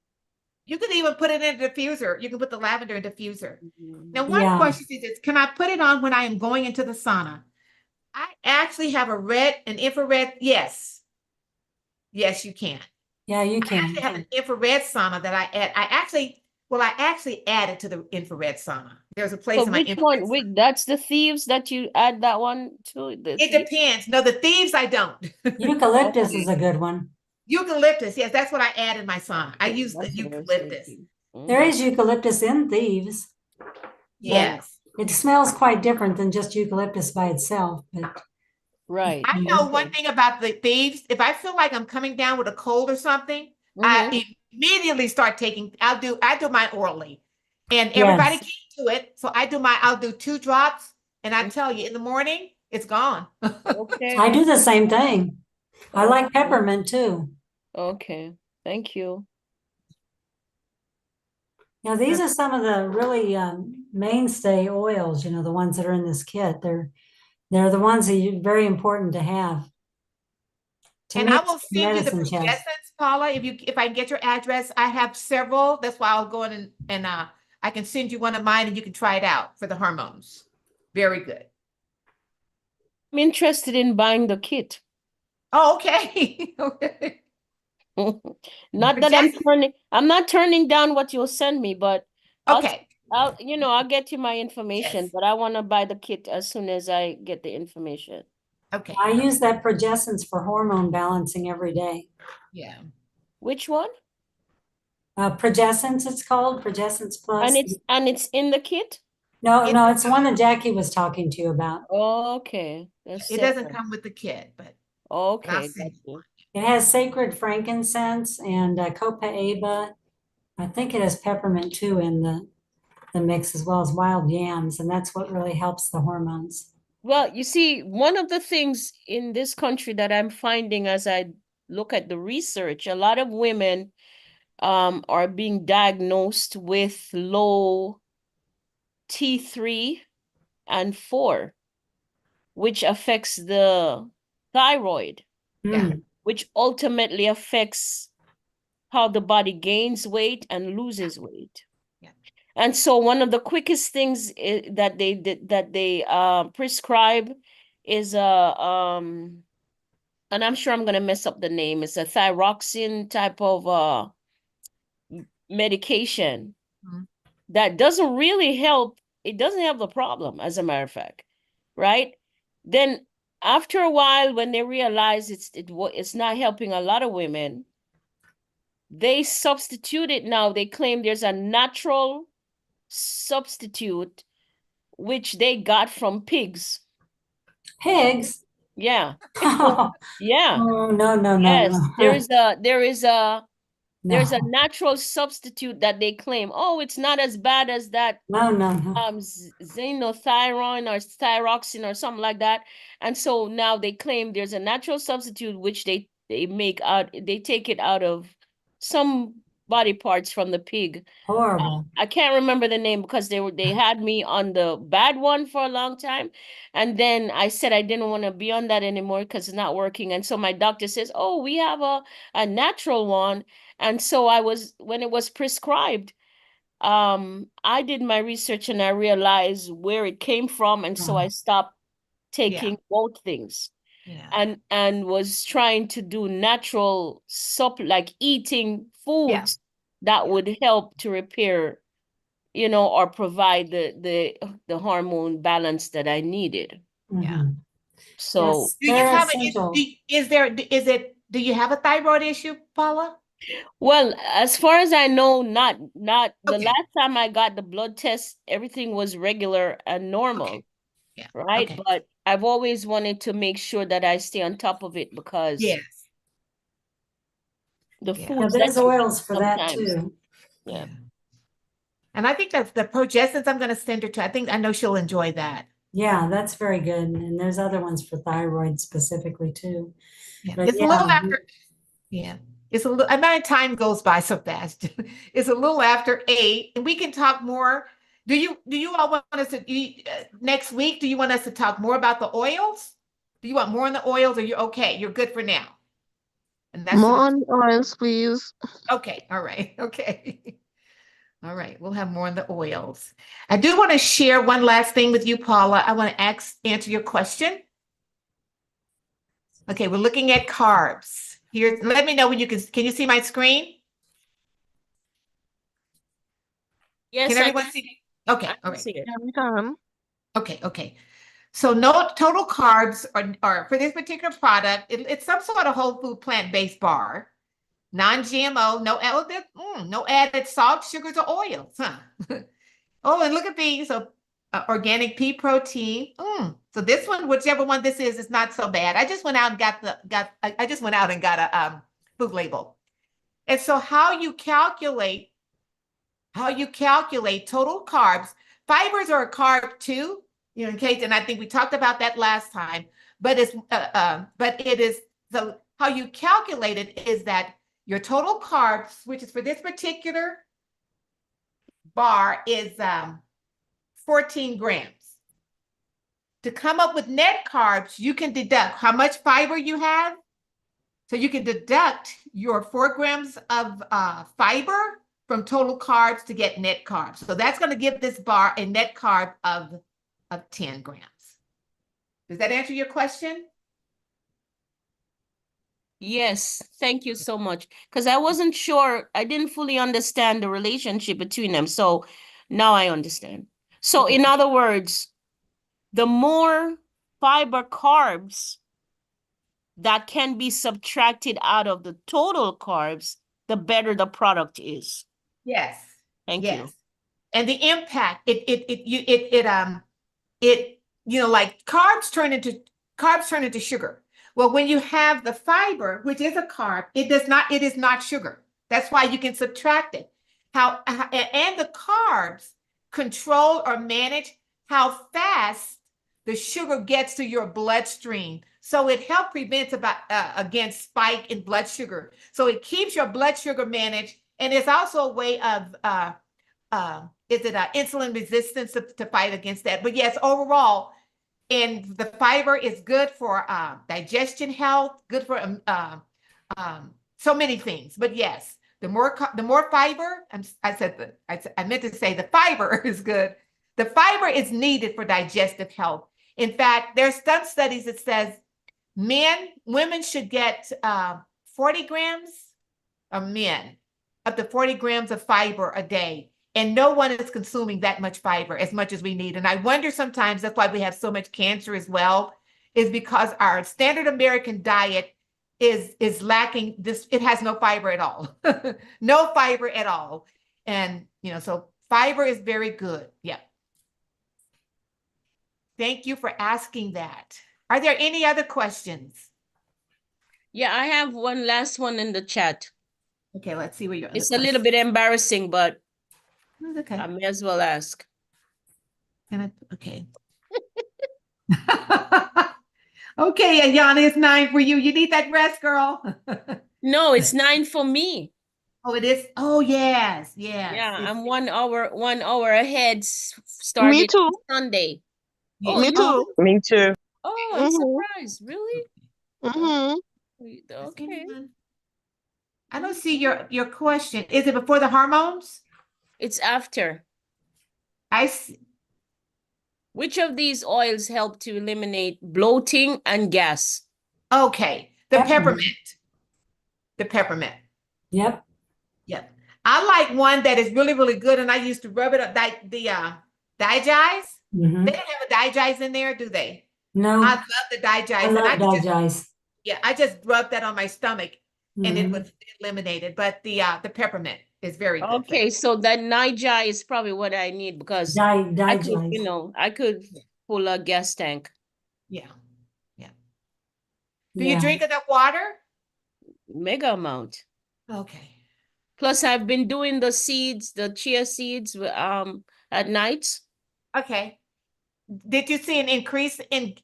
You can even put it in a diffuser. You can put the lavender in a diffuser. Now, one Yeah. question is, can I put it on when I am going into the sauna? I actually have an infrared. Yes. Yes, you can. Yeah, you I can. actually have an infrared sauna that I add. I actually added to the infrared sauna. There's a place So in my which infrared one? sauna. That's the thieves that you add that one to the It thieves? depends. No, the thieves I don't. Eucalyptus is a good one. Eucalyptus, yes, that's what I add in my sauna. I use the That's what I was eucalyptus. thinking. There Mhm. is eucalyptus in thieves. Yes. It smells quite different than just eucalyptus by itself, but Right. I know one Okay. thing about the thieves. If I feel like I'm coming down with a cold or something, Mhm. I immediately start taking, I do mine orally. And everybody yes. came to it. So I'll do 2 drops. And I tell you, in the morning, it's gone. Okay. I do the same thing. I like Okay. peppermint too. Okay. Thank you. Now, these are some of the really mainstay oils, the ones that are in this kit. They're the ones that are very important to have. To And me, I it's will the send you the medicine chest. progestins, Paula. If I can get your address, I have several. That's why I'll go in and I can send you one of mine and you can try it out for the hormones. Very good. I'm interested in buying the kit. Oh, okay. Okay. Not that I'm not turning down what you'll send me, but Okay. I'll get you my information, Yes. but I want to buy the kit as soon as I get the information. Okay. I use that progestins for hormone balancing every day. Yeah. Which one? Progestins, it's called Progestins Plus. And it's in the kit? No, it's the one that Jackie was talking to you about. Okay. That's It doesn't separate. come with the kit, but Okay, I'll send got you. It has sacred frankincense and copaíba I think it has peppermint too in the mix as well as wild yams, and that's what really helps the hormones. Well, you see, one of the things in this country that I'm finding as I look at the research, a lot of women are being diagnosed with low T3 and 4, which affects the thyroid, Yeah. Mm. which ultimately affects how the body gains weight and loses weight. Yeah. And so one of the quickest things that they prescribe is and I'm sure I'm gonna mess up the name. It's a thyroxine type of medication Mhm. that doesn't really help. It doesn't help the problem, as a matter of fact, right? Then after a while, when they realize it's not helping a lot of women, they substitute it now. They claim there's a natural substitute which they got from pigs. Pigs? Yeah. Oh, Yeah. no, Yes. no. There is a No, natural substitute that they claim. Oh, it's not as bad as that no. xenothyron or thyroxine or something like that. And so now they claim there's a natural substitute which they take it out of some body parts from the pig. Horrible. I can't remember the name because they had me on the bad one for a long time. And then I said I didn't want to be on that anymore because it's not working. And so my doctor says, oh, we have a natural one. And so when it was prescribed, I did my research and I realized where it came from. And so I stopped taking both things Yeah. and was trying to do natural like eating foods that would help to repair, or provide the hormone balance that I needed. Yeah. Mhm. So Yes, Do you they're have essential. do you have a thyroid issue, Paula? well, as far as I know, not the Okay. last time I got the blood test, everything was regular and normal. Okay. Yeah. Right? Okay. But I've always wanted to make sure that I stay on top of it because Yes. the Yeah. Yeah, foods there's that you eat oils for that sometimes. too. Yeah. And I think that's the progestins I'm going to send her to. I know she'll enjoy that. Yeah, that's very good. And there's other ones for thyroid specifically too. Yeah. But It's a little yeah, after. Yeah. It's a little. My time goes by so fast. It's a little after 8, and we can talk more. Do you all want us to next week? Do you want us to talk more about the oils? Do you want more on the oils, or you're okay? You're good for now. And that's More on oils, please. okay. All right. Okay. All right. We'll have more on the oils. I do want to share one last thing with you, Paula. I want to answer your question. Okay, we're looking at carbs. Here, let me know when you can you see my screen? Yes, Can I everyone see? Okay, I all can right. see it. Yeah, we can. Okay. So no total carbs are for this particular product. It's some sort of whole food plant-based bar, non-GMO, no added salt, sugars, or oils. Huh? Oh, and look at these. So organic pea protein. So this one, whichever one this is not so bad. I just went out and I just went out and got a food label. And so how you calculate total carbs. Fibers are a carb too, in case, and I think we talked about that last time. But it is so how you calculate it is that your total carbs, which is for this particular bar, is 14 grams. To come up with net carbs, you can deduct how much fiber you have. So you can deduct your 4 grams of fiber from total carbs to get net carbs. So that's going to give this bar a net carb of 10 grams. Does that answer your question? Yes, thank you so much. Because I wasn't sure, I didn't fully understand the relationship between them. So now I understand. So Okay. in other words, the more fiber carbs that can be subtracted out of the total carbs, the better the product is. Yes. Thank you. And the impact, like carbs turn into sugar. Well, when you have the fiber, which is a carb, it is not sugar. That's why you can subtract it. and the carbs control or manage how fast the sugar gets to your bloodstream. So it helps prevent against spike in blood sugar. So it keeps your blood sugar managed, and it's also a way of insulin resistance to fight against that. But yes, overall, and the fiber is good for digestion health, good for so many things. But yes, the more fiber, I meant to say the fiber is good. The fiber is needed for digestive health. In fact, there's some studies that says women should get 40 grams, or men, up to 40 grams of fiber a day. And no one is consuming that much fiber as much as we need. And I wonder sometimes that's why we have so much cancer as well, is because our standard American diet is lacking this. It has no fiber at all. No fiber at all. And, so fiber is very good. Yeah. Thank you for asking that. Are there any other questions? Yeah, I have one last one in the chat. Okay, let's see where you're. It's a little bit embarrassing, but okay. I may as well ask. Okay. Okay, Ayana, it's 9 for you. You need that rest, girl. No, it's 9 for me. Oh, it is. Oh, yes, yes. Yeah, I'm 1 hour ahead. Started Me too. Sunday. Yeah. Oh, Me you- too. Me too. Oh, I'm Mhm. surprised. Really? Mm-hmm. Does Okay. anyone- I don't see your question. Is it before the hormones? It's after. I see. Which of these oils help to eliminate bloating and gas? Okay, the Peppermint. peppermint. The peppermint. Yep. Yeah. I like one that is really, really good, and I used to rub it up, like the digize. Mhm. They don't have a digize in there, do they? No, I love the digize, I and I love just, digize. yeah, I just rubbed that on my stomach, and it Mhm. was eliminated. But the peppermint is very good. Okay, so that Nijai is probably what I need because I could, Digize. I could pull a gas tank. Yeah, yeah. Do you Yeah. drink enough water? Mega amount. Okay. Plus, I've been doing the seeds, the chia seeds, at night. Okay. Did you see an increase in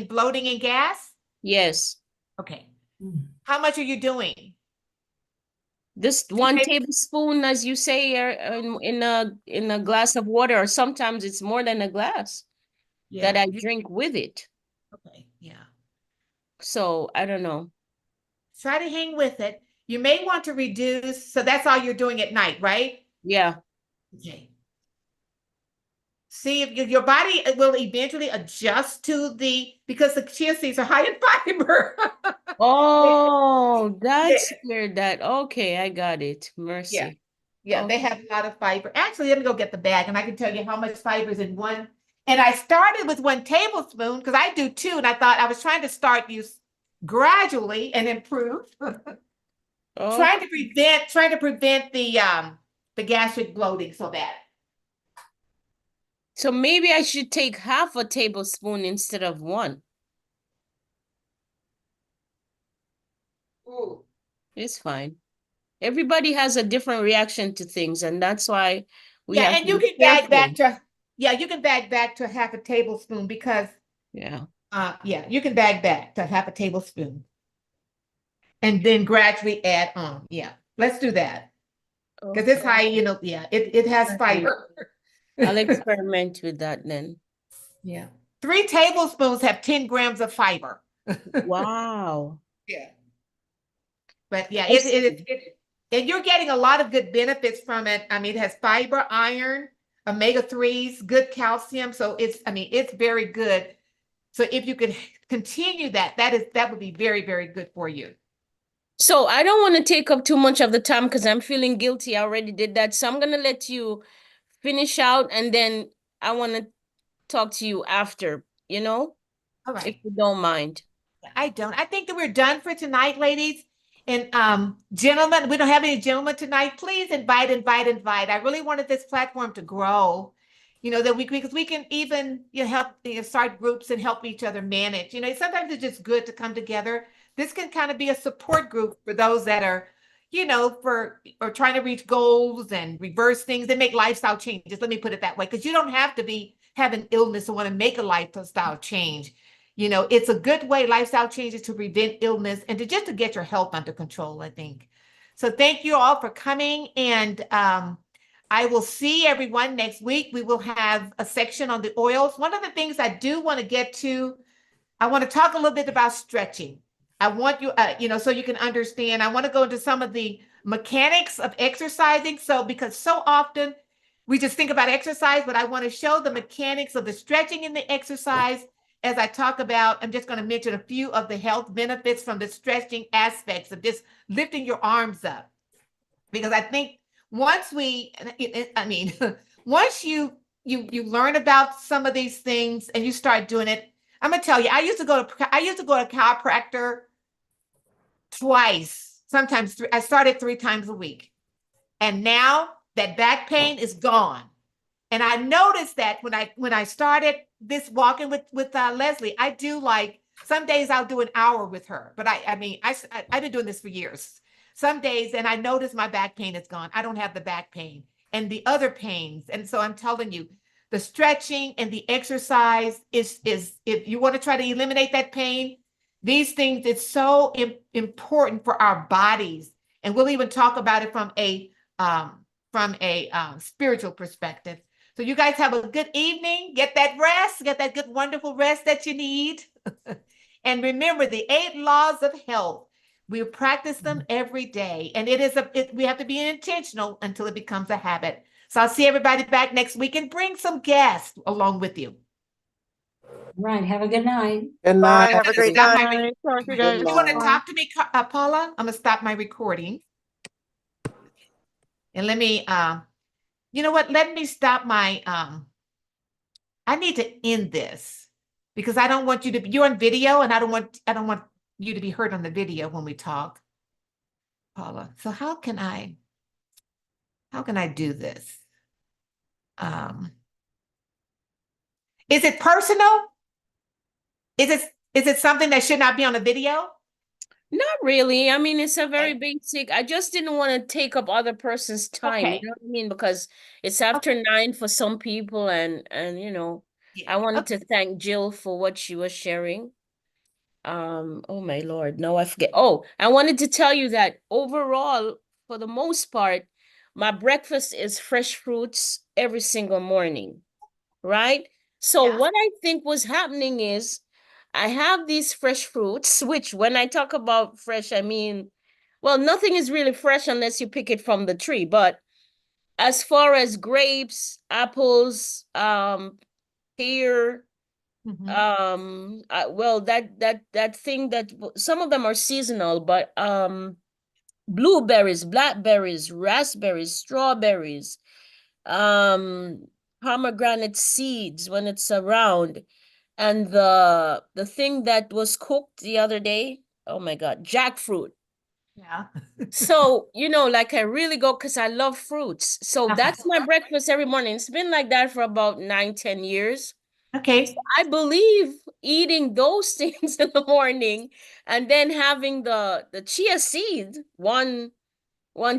bloating and gas? Yes. Okay. Mm. How much are you doing? This 1 take- tablespoon, as you say, in a glass of water, or sometimes it's more than a glass that I drink with it. Okay. Yeah. So I don't know. Try to hang with it. You may want to reduce. So that's all you're doing at night, right? Yeah. Okay. See if your body will eventually adjust to because the chia seeds are high in fiber. Oh, that's where that. Okay, I got it. Mercy. Yeah, they have a lot of fiber. Actually, let me go get the bag and I can tell you how much fiber is in one. And I started with 1 tablespoon because I do 2. And I thought I was trying to start use gradually and improve. Oh, Trying to prevent the gastric bloating so that. so maybe I should take half a tablespoon instead of 1. Ooh. It's fine. Everybody has a different reaction to things, and that's why we Yeah, have and to you be can bag back careful. you can bag back to half a tablespoon because Yeah. yeah, you can bag back to half a tablespoon. And then gradually add on. Yeah, let's do that. Because it's high, it has Okay. fiber. I'll experiment with that then. Yeah. 3 tablespoons have 10 grams of fiber. Wow. Yeah. But yeah, I see. and you're getting a lot of good benefits from it. I mean, it has fiber, iron, omega-3s, good calcium. So it's very good. So if you could continue that would be very, very good for you. So I don't want to take up too much of the time because I'm feeling guilty. I already did that. So I'm gonna let you finish out, and then I want to talk to you after, All if right. you don't mind. I don't. I think that we're done for tonight, ladies. And gentlemen, we don't have any gentlemen tonight. Please invite. I really wanted this platform to grow. That because we can even help start groups and help each other manage. Sometimes it's just good to come together. This can kind of be a support group for those that are, or trying to reach goals and reverse things and make lifestyle changes. Let me put it that way, because you don't have to have an illness to want to make a lifestyle change. It's a good way, lifestyle changes, to prevent illness and to get your health under control, I think. So thank you all for coming. And I will see everyone next week. We will have a section on the oils. One of the things I do want to get to, I want to talk a little bit about stretching. I want you, so you can understand. I want to go into some of the mechanics of exercising. So, because so often we just think about exercise, but I want to show the mechanics of the stretching in the exercise. As I talk about, I'm just going to mention a few of the health benefits from the stretching aspects of just lifting your arms up. Because I think once once you learn about some of these things and you start doing it, I'm gonna tell you, I used to go to a chiropractor twice, sometimes three. I started 3 times a week, and now that back pain is gone. And I noticed that when I started this walking with Leslie, I do, like, some days I'll do an hour with her, but I've been doing this for years. Some days, and I notice my back pain is gone. I don't have the back pain and the other pains. And so I'm telling you, the stretching and the exercise is if you want to try to eliminate that pain, these things, it's so important for our bodies. And we'll even talk about it from a spiritual perspective. So you guys have a good evening. Get that rest, get that good, wonderful rest that you need. And remember the 8 laws of health. We practice them every day. And we have to be intentional until it becomes a habit. So I'll see everybody back next week, and bring some guests along with you. Right. Have a good night. Good Bye. night. Have a great night. Thank you, Good guys. You want to night. talk to me, Paula? I'm going to stop my recording. And let me, you know what? Let me stop my, I need to end this because I don't want you're on video, and I don't want you to be heard on the video when we talk, Paula. So how can I do this? Is it personal? Is it something that should not be on a video? Not really. I mean, it's a very Okay. basic. I just didn't want to take up other person's time. Okay. You know what I mean? Because it's after 9 for some people, and Yeah. I wanted Okay. to thank Jill for what she was sharing. Oh my Lord, no, I forget. Oh, I wanted to tell you that overall, for the most part, my breakfast is fresh fruits every single morning, right? So Yeah. what I think was happening is I have these fresh fruits, which when I talk about fresh, I mean, well, nothing is really fresh unless you pick it from the tree. But as far as grapes, apples, pear, well, that thing that some of them are seasonal, but blueberries, blackberries, raspberries, strawberries, um pomegranate seeds when it's around, and the thing that was cooked the other day, oh my God, jackfruit. Yeah. So like I really go, because I love fruits, so that's my breakfast every morning. It's been like that for about 9-10 years. Okay. I believe eating those things in the morning, and then having the chia seed, one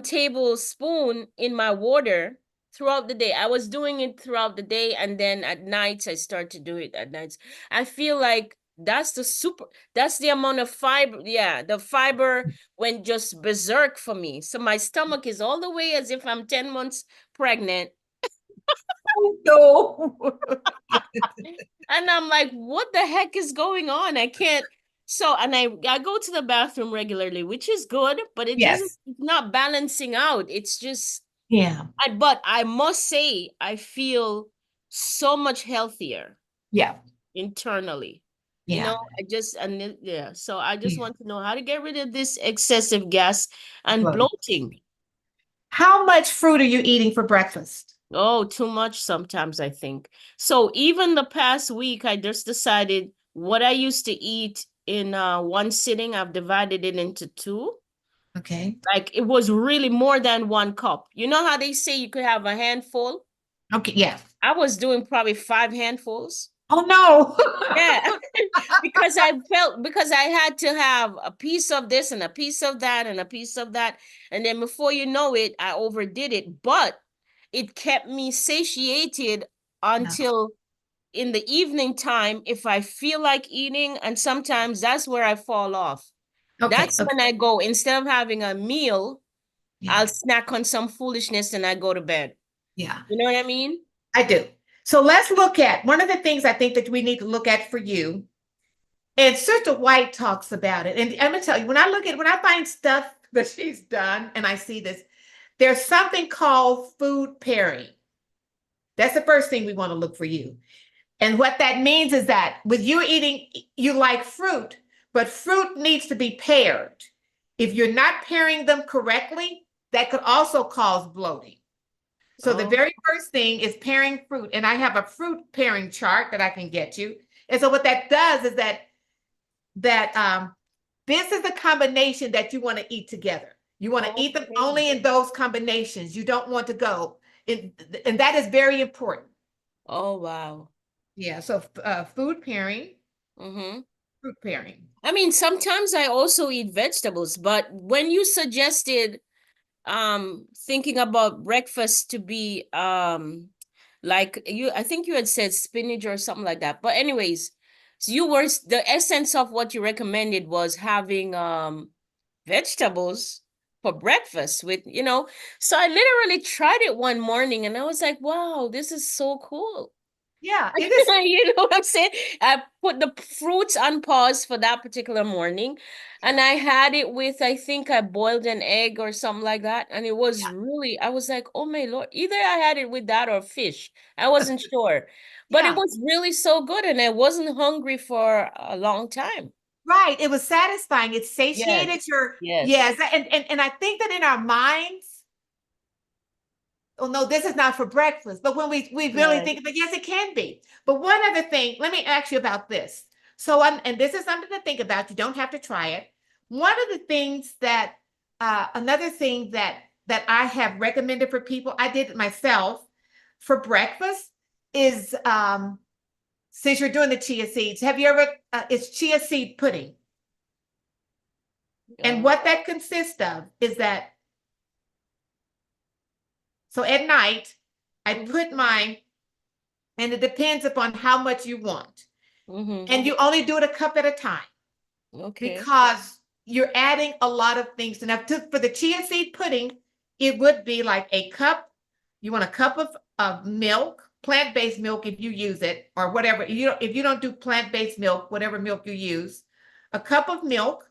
tablespoon in my water throughout the day. I was doing it throughout the day, and then at nights I start to do it at nights. I feel like that's the amount of fiber. Yeah, the fiber went just berserk for me. So my stomach is all the way as if I'm 10 months pregnant. No. And I'm like, what the heck is going on? I can't. So, and I go to the bathroom regularly, which is good, but it's not balancing out. It's just, Yeah. but I must say, I feel so much healthier Yeah. internally. Yeah. So I just Yeah. want to know how to get rid of this excessive gas and bloating. How much fruit are you eating for breakfast? Oh, too much sometimes, I think. So even the past week, I just decided what I used to eat in one sitting, I've divided it into 2. Okay. Like it was really more than 1 cup. You know how they say you could have a handful? Okay. Yeah. I was doing probably 5 handfuls. Oh no. Yeah, because I had to have a piece of this and a piece of that and a piece of that. And then before you know it, I overdid it. But it kept me satiated until in the evening time if I feel like eating. And sometimes that's where I fall off. Okay. That's when I go, instead of having a meal, Yeah. I'll snack on some foolishness and I go to bed. Yeah. You know what I mean? I do. So let's look at one of the things I think that we need to look at for you. And Sister White talks about it. And I'm gonna tell you, when I find stuff that she's done and I see this, there's something called food pairing. That's the first thing we want to look for you. And what that means is that with you eating, you like fruit, but fruit needs to be paired. If you're not pairing them correctly, that could also cause bloating. So the very first thing is pairing fruit. And I have a fruit pairing chart that I can get you. And so what that does is that this is the combination that you want to eat together. You want to eat them only in those combinations. You don't want to go in, and that is very important. Oh, wow. Yeah. So food pairing, Mm-hmm. fruit pairing. I mean, sometimes I also eat vegetables, but when you suggested thinking about breakfast to be like I think you had said spinach or something like that. But anyways, so the essence of what you recommended was having vegetables for breakfast with, so I literally tried it one morning and I was like, wow, this is so cool. Yeah, it is. You know what I'm saying? I put the fruits on pause for that particular morning, and I had it with, I think I boiled an egg or something like that. And it was really, I was like, oh my Lord, either I had it with that or fish. I wasn't sure, but it Yeah. was really so good. And I wasn't hungry for a long time. Right. It was satisfying. It satiated your, Yes. yes. And I think that in our minds, oh no, this is not for breakfast. But when we really Right. think of it, yes, it can be. But one other thing, let me ask you about this. So, and this is something to think about. You don't have to try it. One of the things that, another thing that I have recommended for people, I did it myself for breakfast, is since you're doing the chia seeds, have you ever? It's chia seed pudding, and what that consists of is that. So at night, I put mine, and it depends upon how much you want. And you only do it a cup at a time Okay. because you're adding a lot of things. And for the chia seed pudding, it would be like a cup. You want a cup of milk, plant-based milk if you use it, or whatever. If you don't do plant-based milk, whatever milk you use, a cup of milk,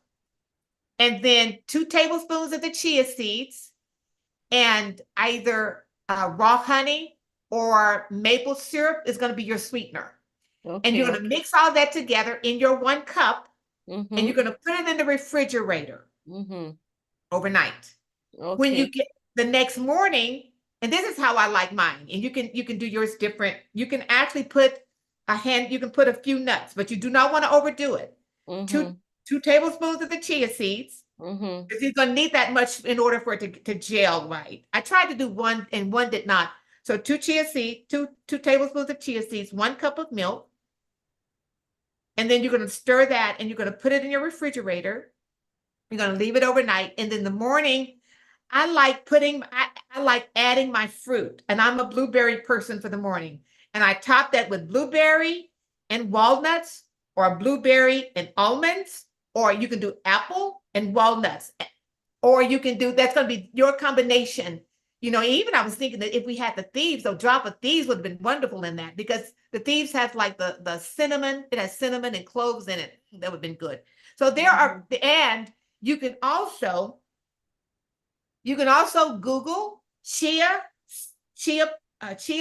and then 2 tablespoons of the chia seeds, and either raw honey or maple syrup is going to be your sweetener. And you're going to mix all that together in your 1 cup, and you're going to put it in the refrigerator overnight. When you get the next morning, and this is how I like mine, and you can do yours different. You can actually put you can put a few nuts, but you do not want to overdo it. 2 tablespoons of the chia seeds. Because you're going to need that much in order for it to gel right. I tried to do one and one did not. So 2 chia seeds, 2 tablespoons of chia seeds, 1 cup of milk. And then you're going to stir that and you're going to put it in your refrigerator. You're going to leave it overnight. And in the morning, I like adding my fruit. And I'm a blueberry person for the morning. And I top that with blueberry and walnuts, or blueberry and almonds, or you can do apple and walnuts, or you can do, that's going to be your combination. Even I was thinking that if we had the thieves, a drop of thieves would have been wonderful in that, because the thieves have like the cinnamon, it has cinnamon and cloves in it. That would have been good. So there are, and you can also Google chia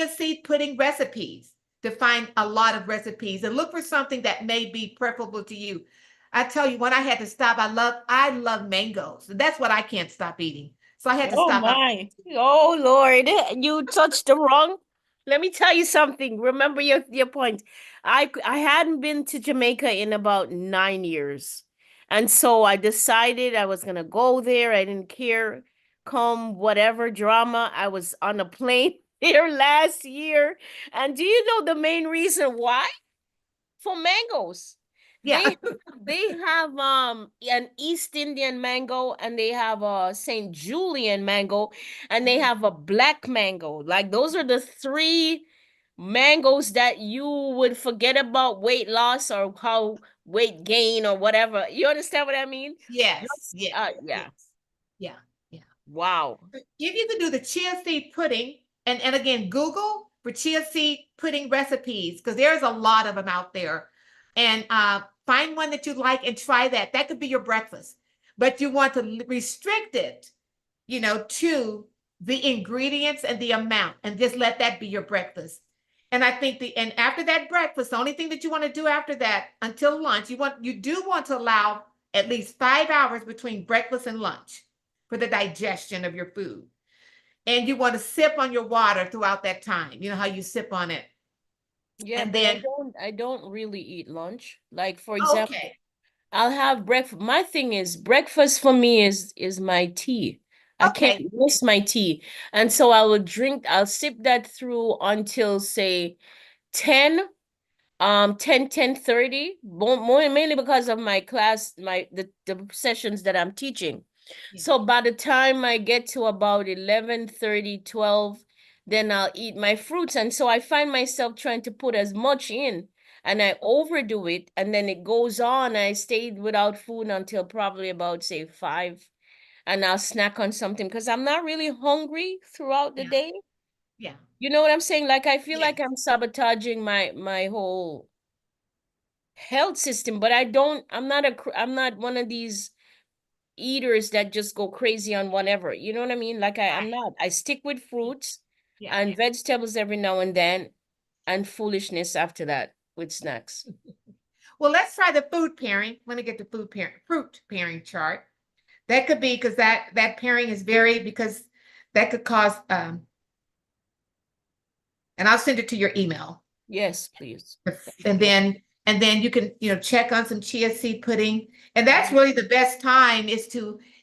seed pudding recipes to find a lot of recipes, and look for something that may be preferable to you. I tell you, when I had to stop, I love mangoes. That's what I can't stop eating. So I had to stop. My. Oh Lord, you touched the wrong. Let me tell you something. Remember your point. I hadn't been to Jamaica in about 9 years. And so I decided I was gonna go there. I didn't care. Come whatever drama. I was on a plane there last year. And do you know the main reason why? for mangoes. Yeah. They have an East Indian mango, and they have a St. Julian mango, and they have a black mango. Like those are the three mangoes that you would forget about weight loss or how weight gain or whatever. You understand what I mean? Yes, yes, Yeah. yes. Yeah, yeah. Wow. If you can do the chia seed pudding, and again, Google for chia seed pudding recipes, because there's a lot of them out there. And find one that you like and try that. That could be your breakfast. But you want to restrict it, to the ingredients and the amount, and just let that be your breakfast. And I think and after that breakfast, the only thing that you want to do after that until lunch, you do want to allow at least 5 hours between breakfast and lunch for the digestion of your food. And you want to sip on your water throughout that time. You know how you sip on it. Yeah, And but then, I don't really eat lunch. Like for example, okay. I'll have breakfast. My thing is breakfast for me is my tea. I can't Okay. miss my tea. And so I'll sip that through until say 10, 10:30, more mainly because of my class, the sessions that I'm teaching. Yeah. So by the time I get to about 11:30, 12, then I'll eat my fruits. And so I find myself trying to put as much in, and I overdo it, and then it goes on. I stayed without food until probably about say 5, and I'll snack on something because I'm not really hungry throughout the Yeah. day. Yeah. You know what I'm saying? Like I feel like Yes. I'm sabotaging my whole health system, but I'm not one of these eaters that just go crazy on whatever. You know what I mean? Like I'm Right. not. I stick with fruits Yeah. and vegetables every now and then, and foolishness after that with snacks. Well, let's try the food pairing. Let me get the fruit pairing chart. That could be because that pairing is because that could cause and I'll send it to your email. Yes, please. And then you can, check on some chia seed pudding. And that's Mhm. really the best time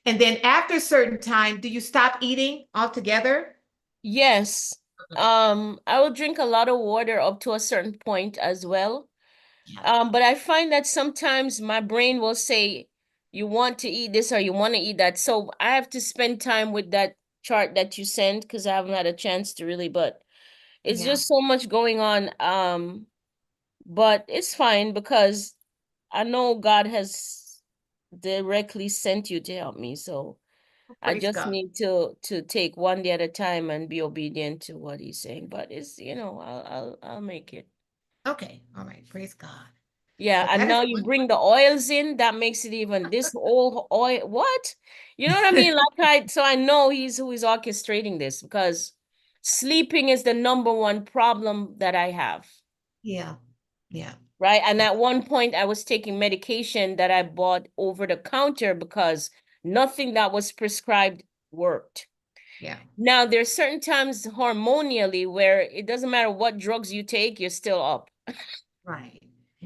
and then after a certain time, do you stop eating altogether? Yes. I will drink a lot of water up to a certain point as well. Yeah. But I find that sometimes my brain will say, you want to eat this or you want to eat that. So I have to spend time with that chart that you sent because I haven't had a chance to really, but it's Yeah. just so much going on. But it's fine because I know God has directly sent you to help me. So I Praise just God. need to take one day at a time and be obedient to what he's saying. But it's, I'll make it. Okay. All right. Praise God. Yeah, But and that is now you bring the oils in, that makes it even this old oil. What? You know what I mean? So I know he's who is orchestrating this because sleeping is the number one problem that I have. yeah. Yeah. Right. And at one point, I was taking medication that I bought over the counter because nothing that was prescribed worked. Yeah. Now, there's certain times hormonally where it doesn't matter what drugs you take, you're still up. Right.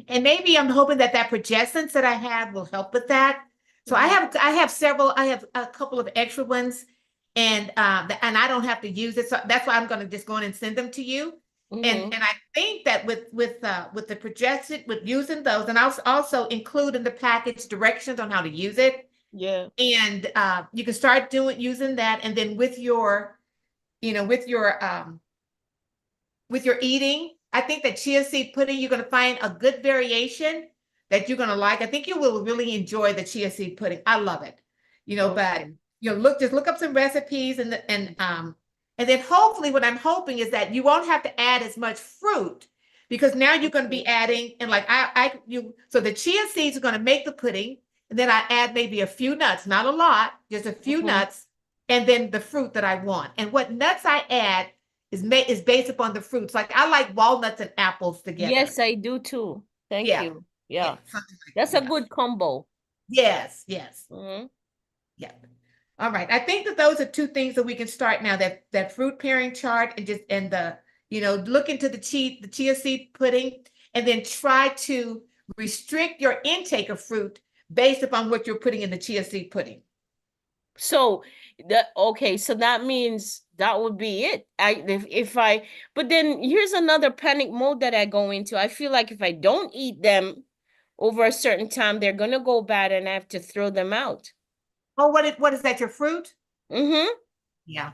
And maybe I'm hoping that progestins that I have will help with that. So I Mhm. have several, I have a couple of extra ones and I don't have to use it. So that's why I'm going to just go in and send them to you. And Mm-hmm. I think that with the progestin, with using those, and I'll also include in the package directions on how to use it. Yeah. And you can start using that. And then with your, with your eating, I think that chia seed pudding, you're going to find a good variation that you're going to like. I think you will really enjoy the chia seed pudding. I love it. But Okay. just look up some recipes and then hopefully what I'm hoping is that you won't have to add as much fruit because now you're going to be adding and so the chia seeds are going to make the pudding and then I add maybe a few nuts, not a lot, just a few Mm-hmm. nuts and then the fruit that I want. And what nuts I add is based upon the fruits. Like I like walnuts and apples together. Yes, I do too. Thank Yeah, you. yeah, Yeah. something like That's a yeah. good combo. Yes, yes, Mm-hmm. yeah. All right. I think that those are two things that we can start now. That fruit pairing chart and the look into the chia seed pudding and then try to restrict your intake of fruit based upon what you're putting in the chia seed pudding. So so that means that would be it. But then here's another panic mode that I go into. I feel like if I don't eat them over a certain time, they're gonna go bad and I have to throw them out. Oh, what is that? Your fruit? Mm-hmm. Yeah,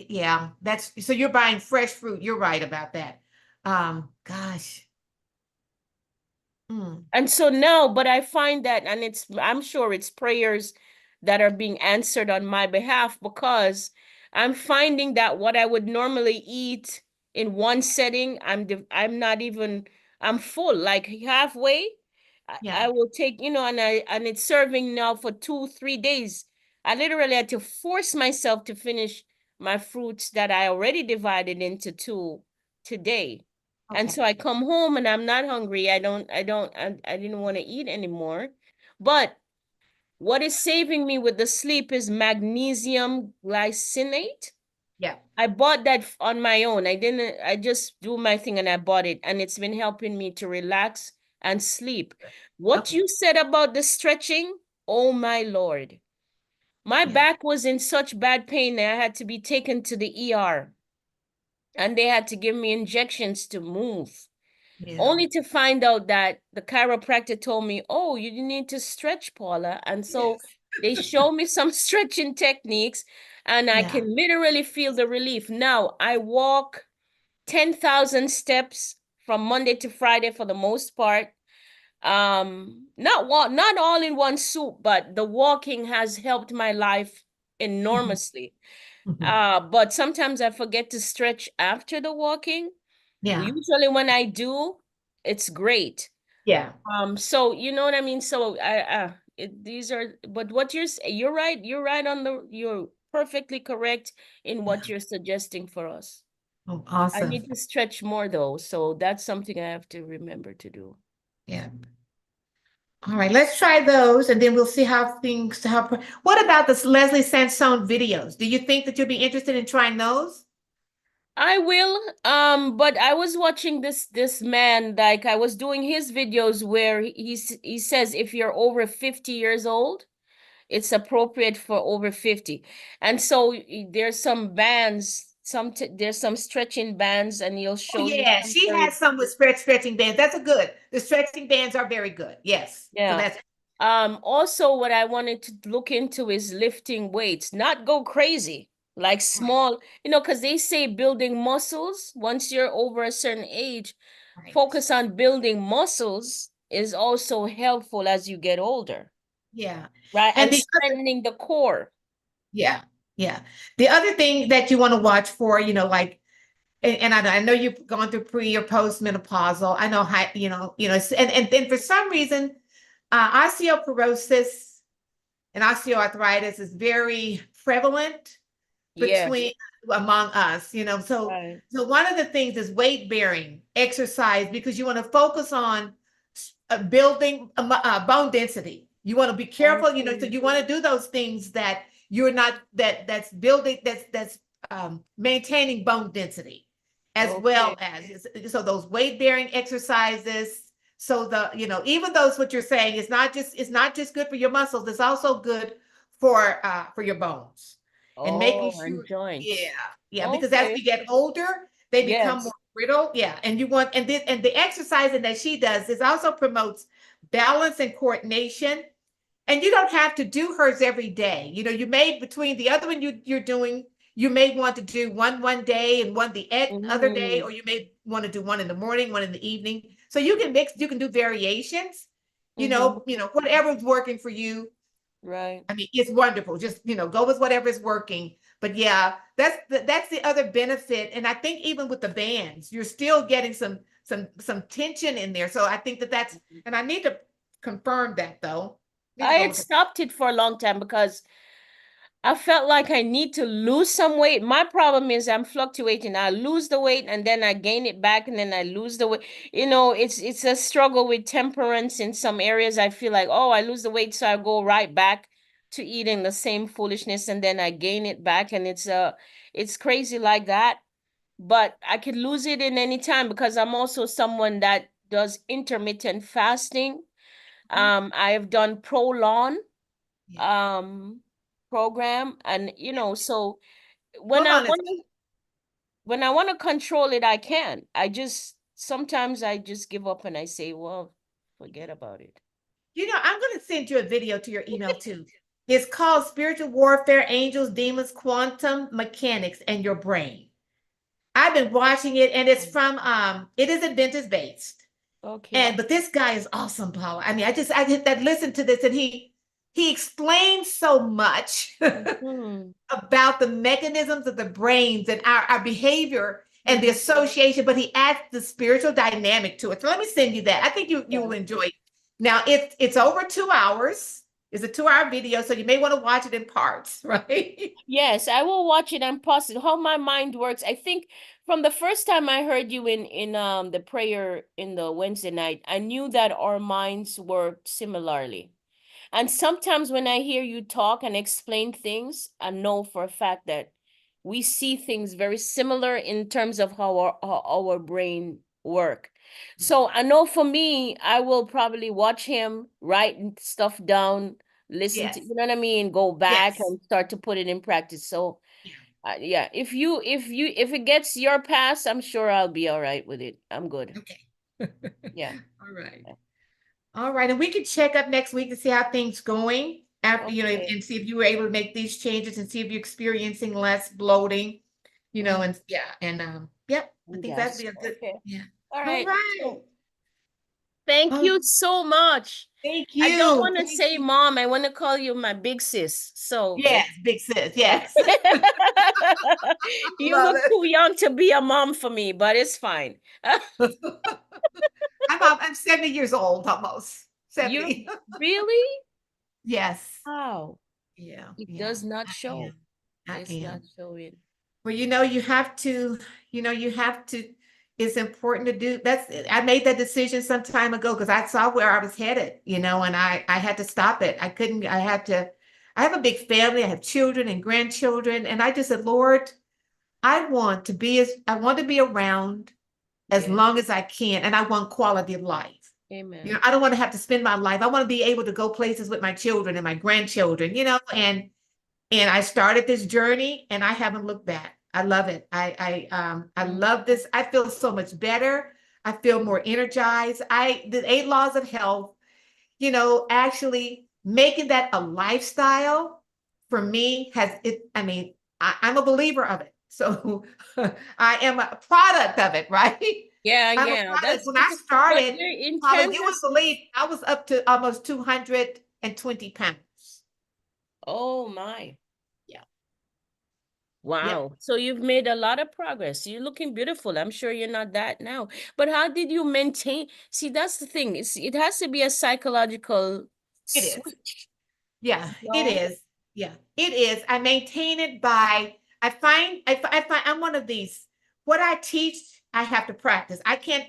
yeah. That's so you're buying fresh fruit. You're right about that. Gosh. Mm, And so now, but I find that, and I'm sure it's prayers that are being answered on my behalf, because I'm finding that what I would normally eat in one setting, I'm not even, I'm full, like halfway. I yeah. will take, and it's serving now for 2, 3 days. I literally had to force myself to finish my fruits that I already divided into two today. And Okay. so I come home and I'm not hungry. I didn't want to eat anymore. But what is saving me with the sleep is magnesium glycinate. Yeah. I bought that on my own. I just do my thing and I bought it, and it's been helping me to relax and sleep. What Okay. you said about the stretching, oh my Lord. My Yeah. back was in such bad pain that I had to be taken to the ER, and they had to give me injections to move. Yeah. Only to find out that the chiropractor told me, oh, you need to stretch, Paula. And so Yes. they show me some stretching techniques, and I Yeah. can literally feel the relief. Now I walk 10,000 steps from Monday to Friday for the most part. Not all in one swoop, but the walking has helped my life Mhm. enormously. Mhm. But sometimes I forget to stretch after the walking. Yeah. Usually when I do, it's great. Yeah. So you know what I mean? So these are, but you're right. You're perfectly correct in Yeah. what you're suggesting for us. Oh, I awesome. need to stretch more though, so that's something I have to remember to do. Yeah. All right, let's try those and then we'll see what about the Leslie Sansone videos? Do you think that you'll be interested in trying those? I will, but I was watching this man, like I was doing his videos where he says if you're over 50 years old, it's appropriate for over 50. And so there's some bands, there's some stretching bands, and he'll Oh show you yeah, some she very, has some with stretching bands. That's a good. The stretching bands are very good. Yes. So yeah. that's Also what I wanted to look into is lifting weights, not go crazy, like right. small, because they say building muscles, once you're over a certain age, Right. focus on building muscles is also helpful as you get older, Yeah. right? And And the strengthening the core. yeah, yeah. The other thing that you want to watch for, like and I know you've gone through pre or post menopausal. I know how, and then for some reason, osteoporosis and osteoarthritis is very prevalent Yes. between among us, so Right. one of the things is weight bearing exercise because you want to focus on building bone density. You want to be careful, so Okay. you want to do those things that you're not that's building that's maintaining bone density as well Okay. as so those weight bearing exercises. So even those what you're saying is not just good for your muscles, it's also good for your bones and making Oh, and sure, yeah, joints. yeah, because as Okay. we get older, they become more Yes. brittle. Yeah, and you want and the exercising that she does is also promotes balance and coordination. And you don't have to do hers every day. You may between the other one you're doing, you may want to do one day and one the other day, Mm-hmm. or you may want to do one in the morning, one in the evening. So you can mix, you can do variations. Mm-hmm. Whatever's working for you. Right. I mean, it's wonderful. Just, go with whatever is working. But yeah, that's the other benefit. And I think even with the bands, you're still getting some tension in there. So I think that's, and I need to confirm that though. Need to I go had look at. stopped it for a long time because I felt like I need to lose some weight. My problem is I'm fluctuating. I lose the weight and then I gain it back and then I lose the weight. It's a struggle with temperance in some areas. I feel like, oh, I lose the weight, so I go right back to eating the same foolishness and then I gain it back, and it's crazy like that. But I could lose it in any time because I'm also someone that does intermittent fasting. Okay. I have done Prolon Yeah. um program, and so when Hold I on. want to when I want to control it, I can. Sometimes I just give up and I say, well, forget about it. You know, I'm going to send you a video to your email too. It's called Spiritual Warfare, Angels, Demons, Quantum Mechanics, and Your Brain. I've been watching it, and it's from it is Adventist based. Okay. But this guy is awesome, Paula. I mean, I did that listen to this, and he explains so much about the mechanisms of the brains and our behavior and the association, but he adds the spiritual dynamic to it. So let me send you that. I think you will enjoy it. Now it's over 2 hours. It's a 2-hour video, so you may want to watch it in parts, right? Yes, I will watch it and pause it. How my mind works. I think from the first time I heard you in the prayer in the Wednesday night, I knew that our minds work similarly. And sometimes when I hear you talk and explain things, I know for a fact that we see things very similar in terms of how our brain work. So I know for me, I will probably watch him write stuff down, listen to, Yes. you know what I mean, go back Yes. and start to put it in practice. So Yeah. yeah, if it gets your pass, I'm sure I'll be all right with it. I'm good. Okay. Yeah. All right. All right. And we can check up next week to see how things going after, Okay. and see if you were able to make these changes and see if you're experiencing less bloating, and yep. I think that'd Yes. be a good, Okay. yeah. All All right. right. Thank Oh, you so much. thank I don't you. want to Thank say you. mom. I want to call you my big sis. So Yes, big sis. Yes. you Love look too young to be a mom for me, but it's fine. it. I'm 70 years old almost. You 70. really? Yes. Wow. Yeah. It Yeah. does not I show. am. I It's not am. showing. Well, you have to, it's important to do that's it. I made that decision some time ago because I saw where I was headed, and I had to stop it. I couldn't, I have a big family, I have children and grandchildren, and I just said, Lord, I want to be around as Yeah. long as I can, and I want quality of life. Amen. I don't want to have to spend my life. I want to be able to go places with my children and my grandchildren, and I started this journey and I haven't looked back. I love it. I love this. I feel so much better. I feel more energized. The 8 laws of health, actually making that a lifestyle for me I'm a believer of it. So I am a product of it, right? Yeah, I'm a yeah. product. That's When I but started, you're Paula, intense. you would believe I was up to almost 220 pounds. Oh my. Yeah. Yep. Wow. So you've made a lot of progress. You're looking beautiful. I'm sure you're not that now. But how did you maintain? See, that's the thing. It has to be a psychological It is. switch. Yeah, it No? is. Yeah, it is. I maintain it by, I find I'm one of these. What I teach, I have to practice. I can't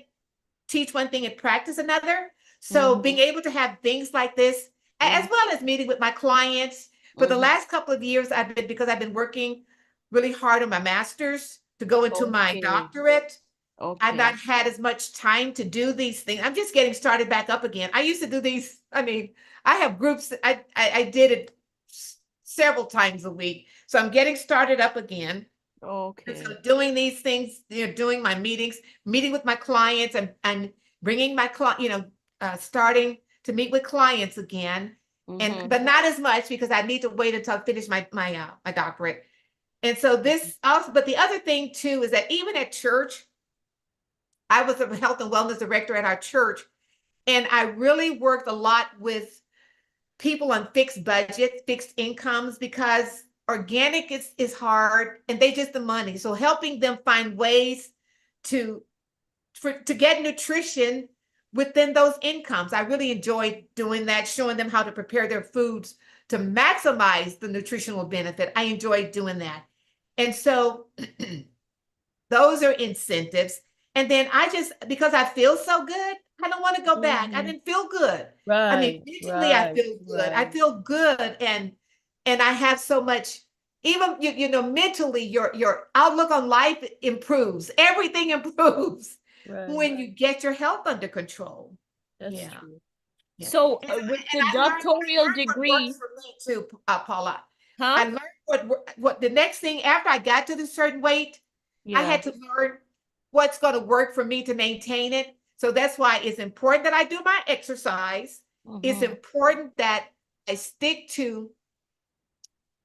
teach one thing and practice another. So being able to have things like this, as well as meeting with my clients, for the last couple of years, because I've been working really hard on my master's to go into my Okay. doctorate. I've Okay. not had as much time to do these things. I'm just getting started back up again. I used to do these. I mean, I have groups. I did it several times a week. So I'm getting started up again. And so Okay. doing these things, doing my meetings, meeting with my clients, and bringing my client, starting to meet with clients again, but not as much because I need to wait until I finish my doctorate. And so this also, but the other thing too is that even at church, I was a health and wellness director at our church, and I really worked a lot with people on fixed budgets, fixed incomes, because organic is hard and they just the money. So helping them find ways to to get nutrition within those incomes. I really enjoyed doing that, showing them how to prepare their foods to maximize the nutritional benefit. I enjoyed doing that. And so those are incentives. And then because I feel so good, I don't want to go back. I didn't feel good. I mean, Right, mentally, I right, feel good. I right. feel good, and I have so much. Even mentally, your outlook on life improves. Everything improves Right. when you get your health under control. That's Yeah, true. yeah. So And with I the learned doctoral what works degree, for me too, Paula. huh? I learned what the next thing after I got to the certain weight, I Yeah. had to learn what's going to work for me to maintain it. So that's why it's important that I do my exercise. It's Mhm. important that I stick to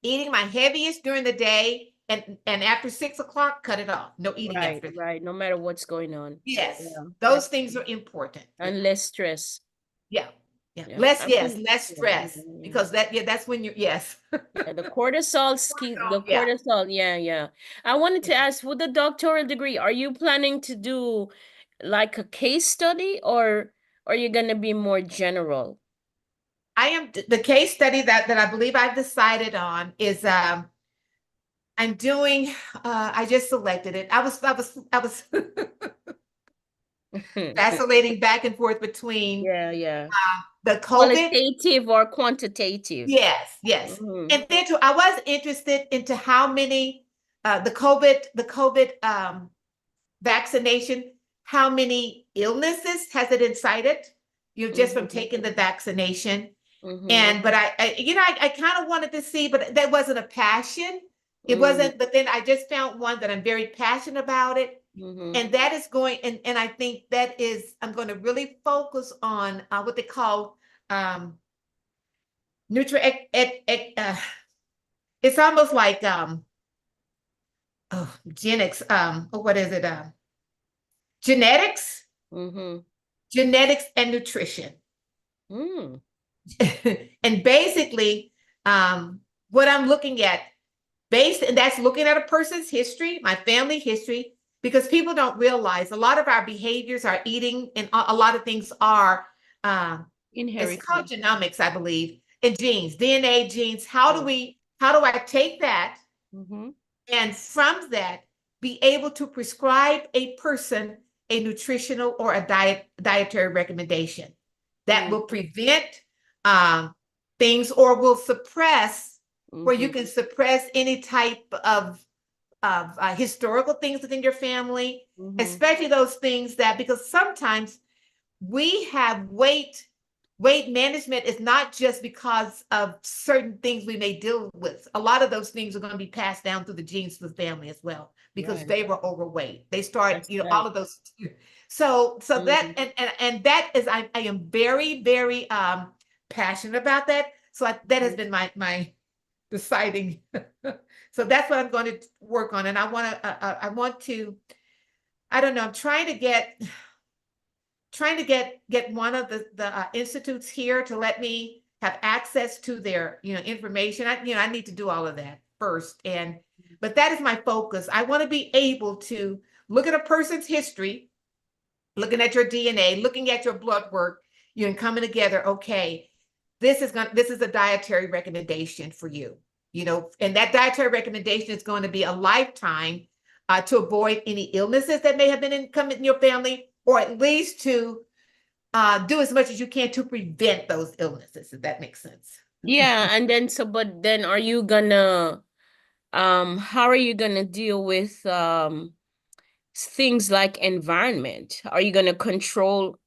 eating my heaviest during the day, and after 6 o'clock, cut it off. No eating Right, after that. right. No matter what's going on. Yes, Yeah. those things are important. And less stress. Yeah, yeah. Yeah. Less, I yes, mean, less yeah, stress yeah, yeah. because that's when you're, yes. Yeah, the cortisol the Yeah. cortisol, yeah, yeah. I wanted to ask, with the doctoral degree, are you planning to do like a case study, or are you gonna be more general? I am the case study that I believe I've decided on is I'm doing I just selected it. I was vacillating back and forth between Yeah, yeah. the COVID. Qualitative or quantitative? Yes, yes. Mhm. And then too, I was interested into how many the COVID vaccination, how many illnesses has it incited, just from Mhm. taking the vaccination. Mhm. And but I kind of wanted to see, but that wasn't a passion. It Mm. wasn't, but then I just found one that I'm very passionate about it. Mhm. And that is going, and I think that is, I'm going to really focus on what they call nutri it's almost like oh, genetics, what is it? Genetics, Mhm. genetics and nutrition. Mm. And basically, what I'm looking at, and that's looking at a person's history, my family history, because people don't realize a lot of our behaviors, our eating, and a lot of things are, it's called Inherited. genomics, I believe, and genes, DNA, genes. How do I take that Mhm. and from that be able to prescribe a person a nutritional or a dietary recommendation that Mm. will prevent um, things or will suppress, where you Mhm. can suppress any type of historical things within your family, Mhm. especially those things that, because sometimes we have weight management is not just because of certain things we may deal with. A lot of those things are going to be passed down through the genes to the family as well, because Right. they were overweight. They start, That's all right. of those. So that, Mhm. and that is, I am very, very passionate about that. So that has Mhm. been my deciding. So that's what I'm going to work on. And I want to, I don't know, I'm trying to get one of the institutes here to let me have access to their information. I need to do all of that first, but that is my focus. I want to be able to look at a person's history, looking at your DNA, looking at your blood work, and coming together. Okay, this is a dietary recommendation for you. And that dietary recommendation is going to be a lifetime, to avoid any illnesses that may have been come in your family, or at least to do as much as you can to prevent those illnesses, if that makes sense. Yeah, and then but then are you gonna how are you gonna deal with things like environment? Are you gonna control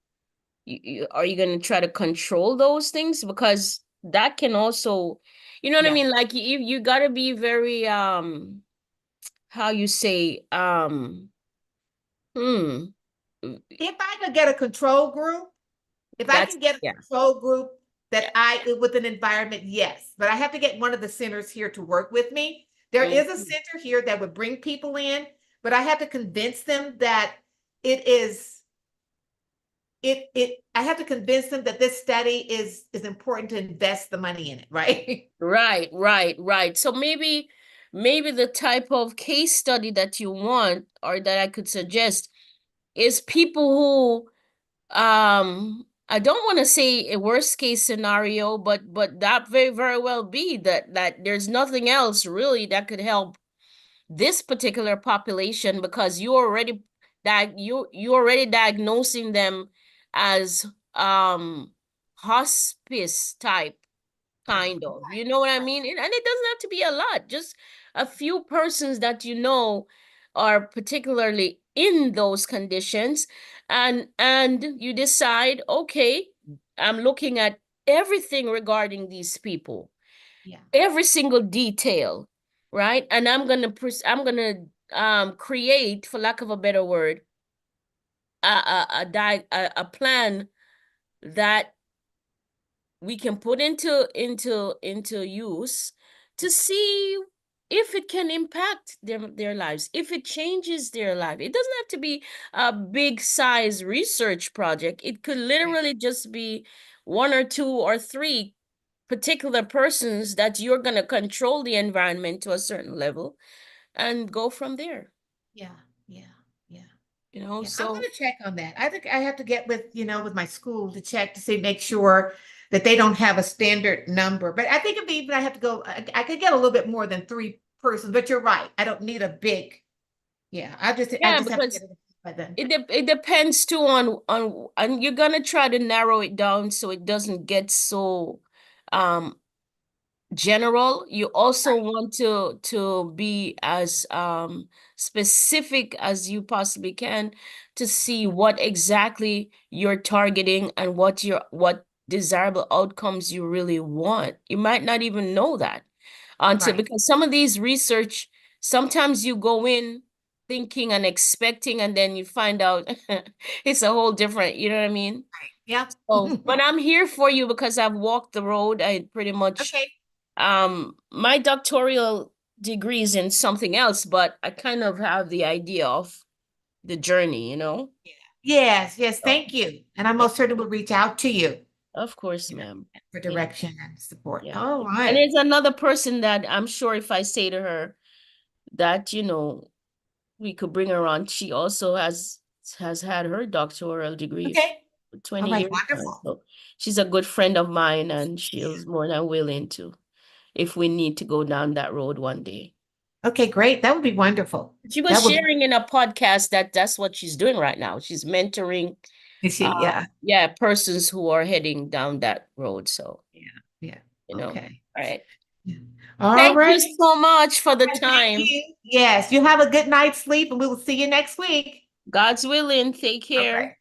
are you gonna try to control those things? Because that can also, you know what I Yeah. mean? Like you gotta be very how you say hmm If I could get a control group, if I that's can get a yeah. control group that with an environment, yes. But I have to get one of the centers here to work with me. There is a Mhm. center here that would bring people in, but I have to convince them that it is I have to convince them that this study is important to invest the money in it, right? Right, right, right. So maybe the type of case study that you want, or that I could suggest, is people who I don't want to say a worst case scenario, but that very very well be that there's nothing else really that could help this particular population, because you already diagnosing them as hospice type, Yeah. kind of, you know what I mean? And it doesn't have to be a lot, just a few persons that are particularly in those conditions, and you decide, okay, I'm looking at everything regarding these people, Yeah. every single detail, right? And I'm gonna create, for lack of a better word, a plan that we can put into use to see if it can impact their lives, if it changes their life. It doesn't have to be a big size research project. It could literally just be one or two or three particular persons that you're going to control the environment to a certain level and go from there. Yeah, yeah, yeah. You know, Yeah, I'm so gonna check on that. I think I have to get with, with my school to check to see, make sure that they don't have a standard number. But I think it'd be, even I have to go, I could get a little bit more than 3 persons, but you're right. I don't need a big, yeah, I yeah, just have to because get it by then. it depends too on and you're gonna try to narrow it down so it doesn't get so um general. You also want to be as specific as you possibly can to see what exactly you're targeting and what desirable outcomes you really want. You might not even know that until, Right. because some of these research, sometimes you go in thinking and expecting, and then you find out it's a whole different, you know what I mean? Yeah. So, but I'm here for you because I've walked the road. I pretty much Okay. my doctoral degree is in something else, but I kind of have the idea of the journey, you know? Yes, yes, So, thank you. And I yeah, most certainly will reach out to you, of course, you know, ma'am. for Yeah, direction and support. yeah. All And right. there's another person that I'm sure if I say to her that, you know, we could bring her on, she also has had her doctoral degree Okay. for All 20 right. years now. Wonderful. So she's a good friend of mine, and she's more than willing to, if we need to go down that road one day. Okay, great. That would be wonderful. She was That would sharing in a podcast that that's what she's doing right now. She's mentoring, be, yeah. yeah, persons who are heading down that road. So, Yeah. Yeah. you know, Okay. all right. Yeah. All Thank you right. so much for the Thank time. you. Yes, you have a good night's sleep and we will see you next week. God's willing. Take All care. right.